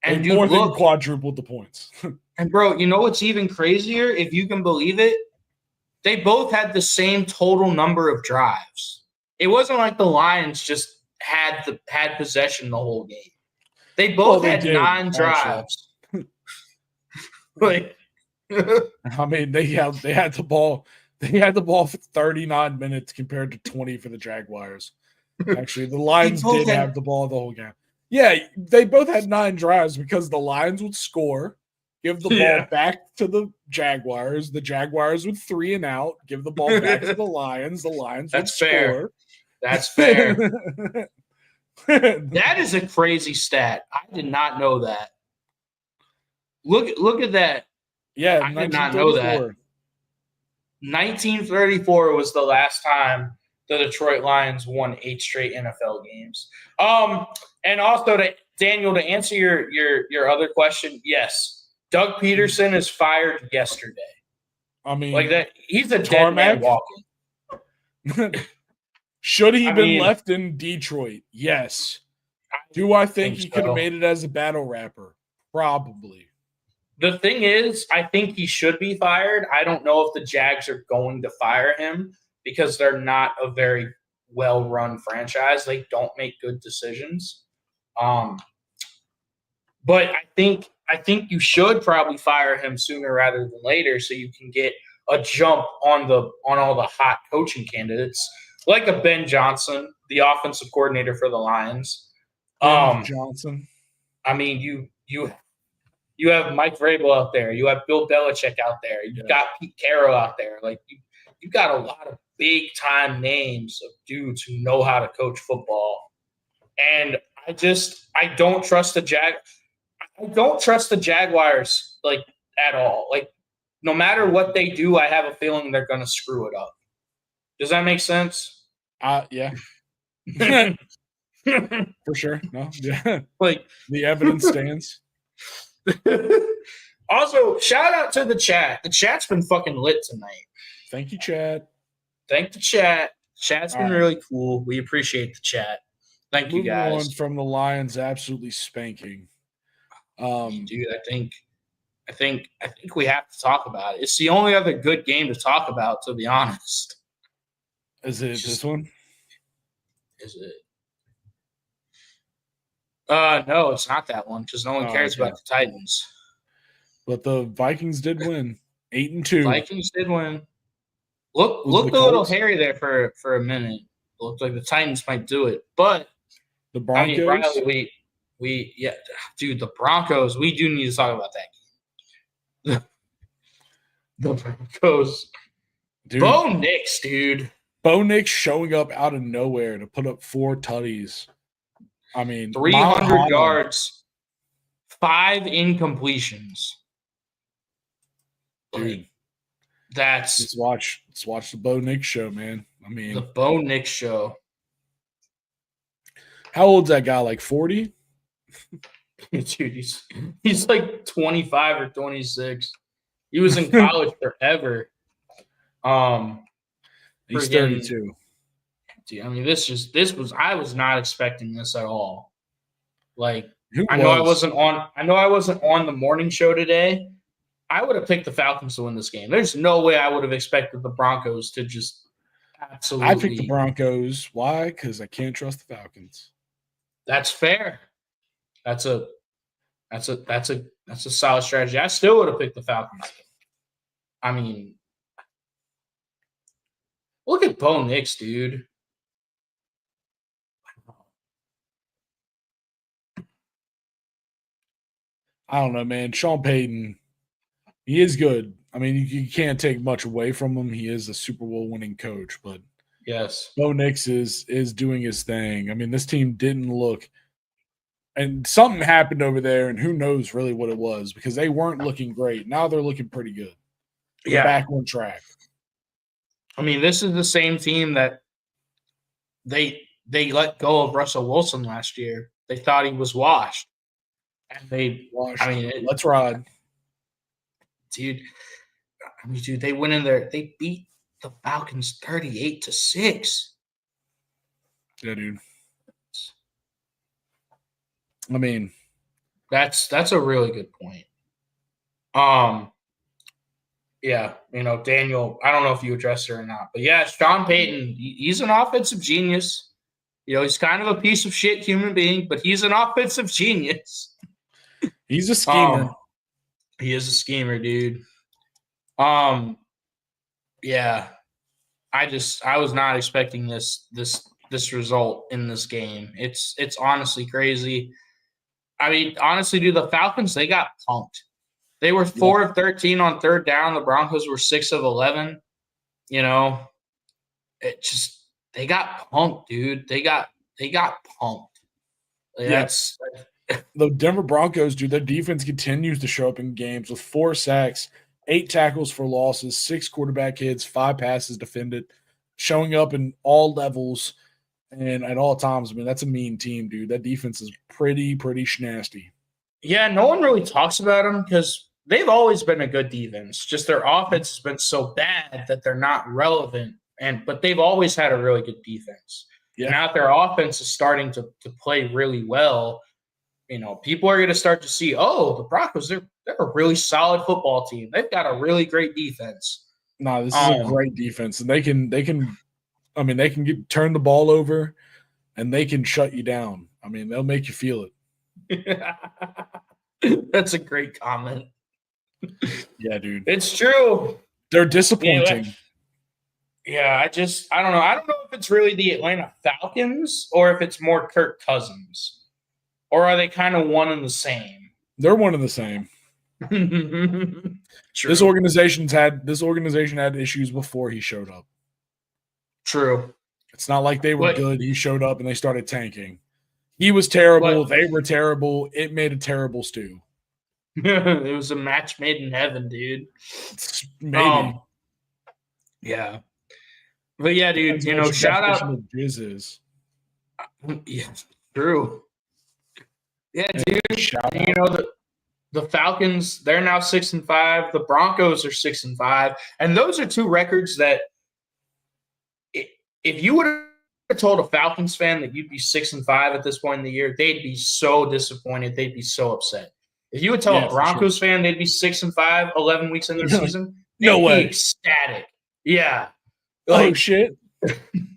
And they more than quadrupled the points. And bro, you know what's even crazier? If you can believe it, they both had the same total number of drives. It wasn't like the Lions just had possession the whole game. They both had 9 drives. Like, I mean, they had the ball. They had the ball for 39 minutes compared to 20 for the Jaguars. Actually, the Lions did have the ball the whole game. Yeah, they both had 9 drives because the Lions would score, give the ball back to the Jaguars. The Jaguars would 3 and out, give the ball back to the Lions. The Lions would score. That's fair. That is a crazy stat. I did not know that. Look at that. Yeah, I did not know that. 1934 was the last time the Detroit Lions won 8 straight NFL games. And also Daniel, to answer your other question, yes, Doug Peterson is fired yesterday. I mean, like that, he's a dead man walking. Should he been left in Detroit? Yes. Do I think he could have made it as a battle rapper? Probably. The thing is, I think he should be fired. I don't know if the Jags are going to fire him because they're not a very well-run franchise. They don't make good decisions. But I think you should probably fire him sooner rather than later so you can get a jump on all the hot coaching candidates, like a Ben Johnson, the offensive coordinator for the Lions. Ben Johnson. I mean, you have Mike Vrabel out there. You have Bill Belichick out there. You got Pete Carroll out there. Like you got a lot of big time names of dudes who know how to coach football. And I don't trust the Jaguars like at all. Like no matter what they do, I have a feeling they're going to screw it up. Does that make sense? Yeah. For sure. No. Yeah. Like the evidence stands. Also, shout out to the chat. The chat's been fucking lit tonight. Thank you, chat. Thank the chat. Chat's been really cool. We appreciate the chat. Thank you guys. Moving on from the Lions absolutely spanking. Dude, I think we have to talk about it. It's the only other good game to talk about, to be honest. Is it this one? Is it? No, it's not that one because no one cares about the Titans. But the Vikings did win, 8-2. Vikings did win. Looked a little hairy there for a minute. Looked like the Titans might do it, but the Broncos. I mean, Riley, dude, the Broncos. We do need to talk about that game. The Broncos, dude. Bo Nix, dude. Bo Nix showing up out of nowhere to put up 4 tutties. I mean, 300 yards, 5 incompletions. Dude, that's let's watch the Bo Nix show, man. I mean, the Bo Nix show. How old's that guy? Like 40? Dude, he's like 25 or 26. He was in college forever. He's 32. Dude, I mean, I was not expecting this at all. Like, I know I wasn't on the morning show today. I would have picked the Falcons to win this game. There's no way I would have expected the Broncos to just absolutely. I picked the Broncos. Why? Because I can't trust the Falcons. That's fair. That's a solid strategy. I still would have picked the Falcons. I mean, look at Bo Nix, dude. I don't know, man. Sean Payton He is good. I mean, you can't take much away from him. He is a Super Bowl winning coach, but Yes. Bo Nix is doing his thing. I mean, this team didn't look, and something happened over there, and who knows really what it was because they weren't looking great. Now they're looking pretty good. They're back on track. I mean, this is the same team that they let go of Russell Wilson last year. They thought he was washed, and let's ride, dude. I mean, dude, they went in there. They beat the Falcons 38-6. Yeah, dude. I mean, that's a really good point. Yeah, Daniel, I don't know if you addressed it or not, but yeah, Sean Payton, he's an offensive genius. He's kind of a piece of shit human being, but he's an offensive genius. He's a schemer. He is a schemer, dude. Yeah, I was not expecting this result in this game. It's honestly crazy. I mean, honestly, dude, the Falcons, they got punked. They were 4 of 13 on third down. The Broncos were 6 of 11. They got punked, dude. They got punked. That's the Denver Broncos, dude. Their defense continues to show up in games with 4 sacks, 8 tackles for losses, 6 quarterback hits, 5 passes defended, showing up in all levels and at all times. I mean, that's a mean team, dude. That defense is pretty nasty. Yeah, no one really talks about them because they've always been a good defense. Just their offense has been so bad that they're not relevant. But they've always had a really good defense. Yeah. Now that their offense is starting to play really well, people are going to start to see, the Broncos, they're a really solid football team. They've got a really great defense. No, this is a great defense, and they can turn the ball over, and they can shut you down. I mean, they'll make you feel it. That's a great comment. Yeah, dude. It's true. They're disappointing. Yeah, I don't know. I don't know if it's really the Atlanta Falcons or if it's more Kirk Cousins. Or are they kind of one and the same? They're one and the same. This organization had issues before he showed up. True. It's not like they were good. He showed up and they started tanking. He was terrible. They were terrible. It made a terrible stew. It was a match made in heaven, dude. Maybe. Yeah. But yeah, dude, shout out. Is. Yeah, true. Yeah, dude. The Falcons, they're now 6-5. The Broncos are 6-5. And those are 2 records that if you would have told a Falcons fan that you'd be 6-5 at this point in the year, they'd be so disappointed. They'd be so upset. If you would tell a Broncos fan they'd be 6-5, 11 weeks into the season, no way. Be ecstatic. Yeah. Oh, shit.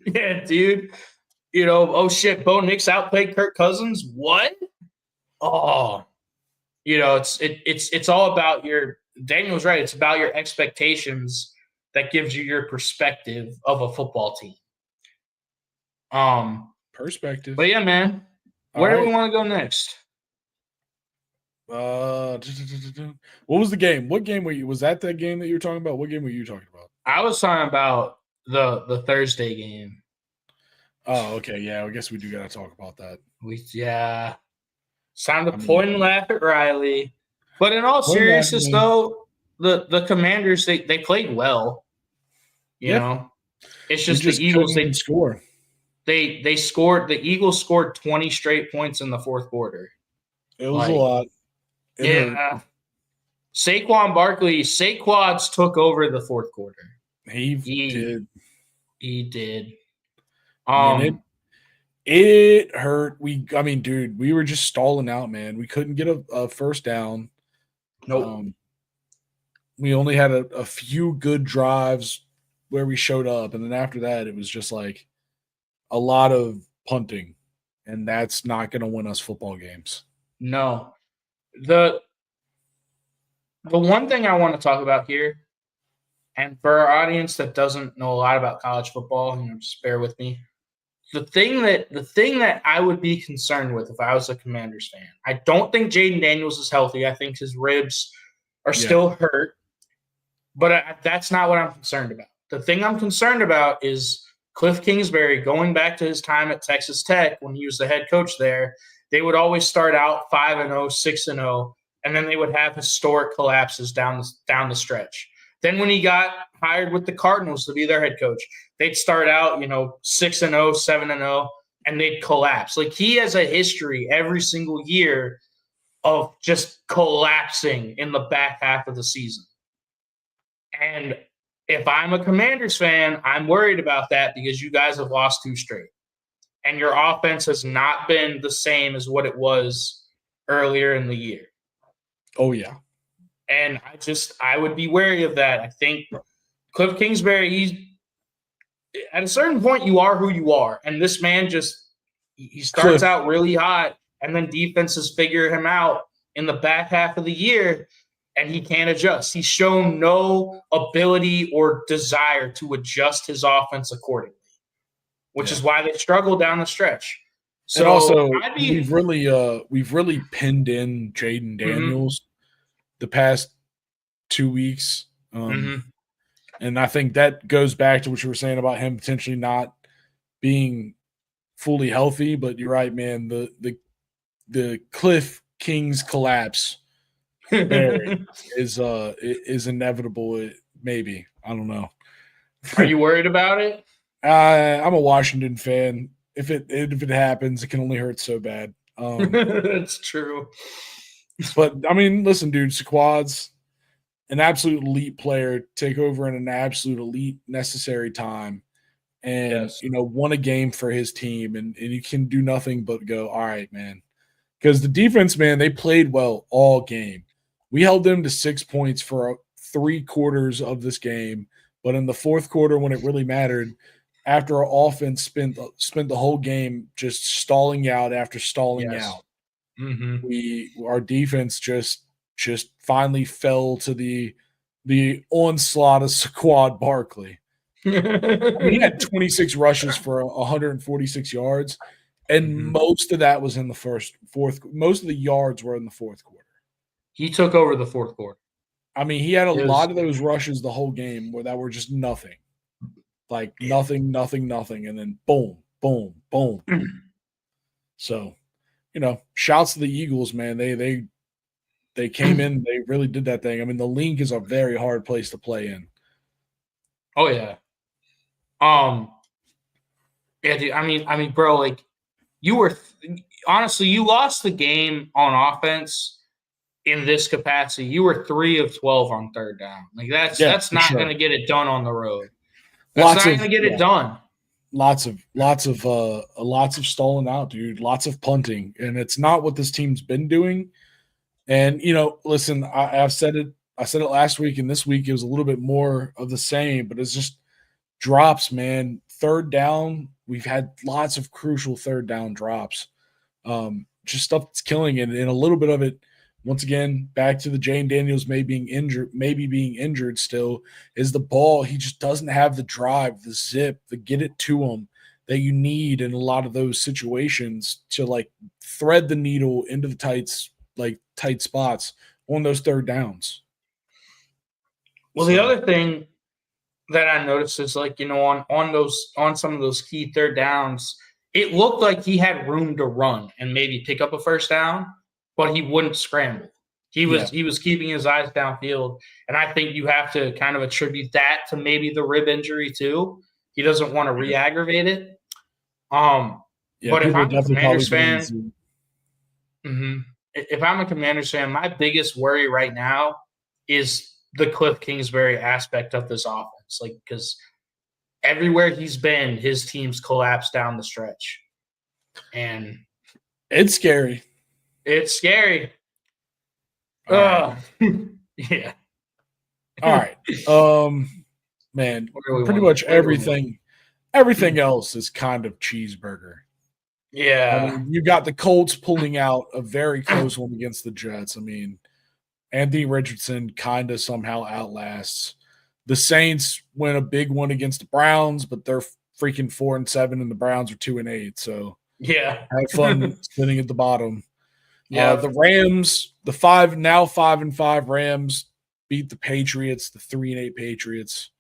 Yeah, dude. Oh, shit, Bo Nix outplayed Kirk Cousins? What? Oh. It's all about Daniel's right. It's about your expectations that gives you your perspective of a football team. Perspective. But yeah, man. Where do we want to go next? What was the game? What game was that game that you were talking about? What game were you talking about? I was talking about the Thursday game. Oh, okay. Yeah, I guess we do got to talk about that. It's time to point and laugh at Riley. But in all seriousness, though, the Commanders, they played well. You know? It's just the Eagles, they score. They scored. The Eagles scored 20 straight points in the fourth quarter. It was a lot. Hurt. Saquads took over the fourth quarter. He did. He did. It hurt. Dude, we were just stalling out, man. We couldn't get a first down. Nope. We only had a few good drives where we showed up, and then after that, it was just like a lot of punting, and that's not going to win us football games. No. The one thing I want to talk about here, and for our audience that doesn't know a lot about college football, just bear with me. The thing that I would be concerned with if I was a Commanders fan, I don't think Jaden Daniels is healthy. I think his ribs are still hurt. But that's not what I'm concerned about. The thing I'm concerned about is Cliff Kingsbury going back to his time at Texas Tech when he was the head coach there. They would always start out 5-0, 6-0, and then they would have historic collapses down the stretch. Then when he got hired with the Cardinals to be their head coach, they'd start out 6-0, 7-0, and they'd collapse. Like, he has a history every single year of just collapsing in the back half of the season. And if I'm a Commanders fan, I'm worried about that because you guys have lost 2 straight. And your offense has not been the same as what it was earlier in the year. Oh, yeah. And I would be wary of that. I think Cliff Kingsbury, at a certain point, you are who you are. And this man he starts out really hot, and then defenses figure him out in the back half of the year, and he can't adjust. He's shown no ability or desire to adjust his offense accordingly, which is why they struggle down the stretch. So, and also, we've really pinned in Jaden Daniels the past 2 weeks. And I think that goes back to what you were saying about him potentially not being fully healthy. But you're right, man. The Cliff Kings collapse is inevitable. Maybe. I don't know. Are you worried about it? I'm a Washington fan. If it happens, it can only hurt so bad. That's true. But I mean, listen, dude, Squad's an absolute elite player, take over in an absolute elite necessary time, and won a game for his team, and you can do nothing but go, all right, man. Because the defense, man, they played well all game. We held them to 6 points for 3 quarters of this game, but in the fourth quarter, when it really mattered, after our offense spent the whole game just stalling out after stalling out, our defense just finally fell to the onslaught of Saquon Barkley. I mean, he had 26 rushes for 146 yards, and most of that was in the fourth. Most of the yards were in the fourth quarter. He took over the fourth quarter. I mean, he had a lot of those rushes the whole game that were just nothing. Like nothing, and then boom, boom, boom. So, shouts to the Eagles, man. They came in, they really did that thing. I mean, the league is a very hard place to play in. Oh yeah. Yeah, dude, I mean, bro, like, you were honestly, you lost the game on offense in this capacity. You were 3 of 12 on third down. Like, that's not going to get it done on the road. That's not going to get it done. Lots of stalling out, dude. Lots of punting, and it's not what this team's been doing. And listen, I've said it. I said it last week, and this week it was a little bit more of the same. But it's just drops, man. Third down, we've had lots of crucial third down drops. Just stuff that's killing it, and a little bit of it. Once again, back to the Jane Daniels maybe being injured still, is the ball. He just doesn't have the drive, the zip, the get it to him that you need in a lot of those situations to like thread the needle into the tight spots on those third downs. Well, the other thing that I noticed is on some of those key third downs, it looked like he had room to run and maybe pick up a first down, but he wouldn't scramble. He was keeping his eyes downfield, and I think you have to kind of attribute that to maybe the rib injury too. He doesn't want to re-aggravate it. But if I'm a Commanders fan, if I'm a Commanders fan, my biggest worry right now is the Cliff Kingsbury aspect of this offense. Like, because everywhere he's been, his teams collapsed down the stretch. And it's scary. It's scary. Yeah. All right. Man, pretty much everything else is kind of cheeseburger. Yeah. I mean, you got the Colts pulling out a very close one against the Jets. I mean, Anthony Richardson kind of somehow outlasts. The Saints win a big one against the Browns, but they're freaking 4-7 and the Browns are 2-8. So yeah, have fun sitting at the bottom. Yeah, the Rams, the 5-5 Rams beat the Patriots, the 3-8 Patriots.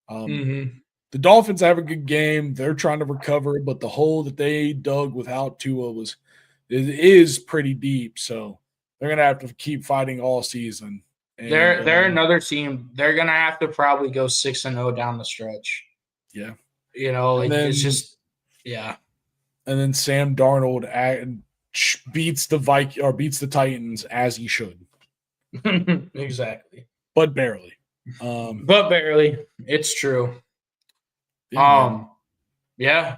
Mm-hmm. The Dolphins have a good game. They're trying to recover, but the hole that they dug without Tua is pretty deep. So they're gonna have to keep fighting all season. And, They're another team. They're gonna have to probably go 6-0 down the stretch. Yeah, it's just yeah. And then Sam Darnold beats the Titans as he should. Exactly, but barely. But barely. It's true. Yeah.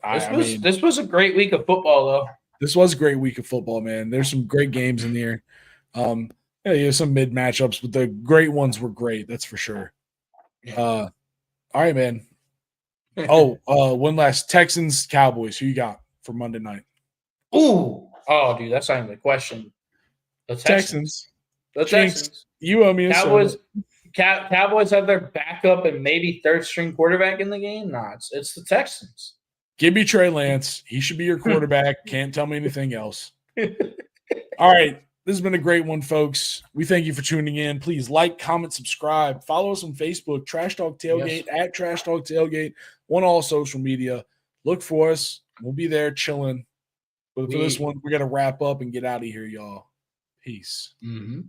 This was a great week of football, though. This was a great week of football, man. There's some great games in here. Some mid matchups, but the great ones were great. That's for sure. All right, man. One last Texans Cowboys. Who you got for Monday night? Dude, that's not even the question. The Texans. The Texans. You owe me a Cowboys. Cowboys have their backup and maybe third string quarterback in the game. Nah, it's the Texans. Give me Trey Lance. He should be your quarterback. Can't tell me anything else. All right. This has been a great one, folks. We thank you for tuning in. Please like, comment, subscribe. Follow us on Facebook, Trash Talk Tailgate, at Trash Talk Tailgate, on all social media. Look for us. We'll be there chilling. But for this one, we got to wrap up and get out of here, y'all. Peace. Mm-hmm.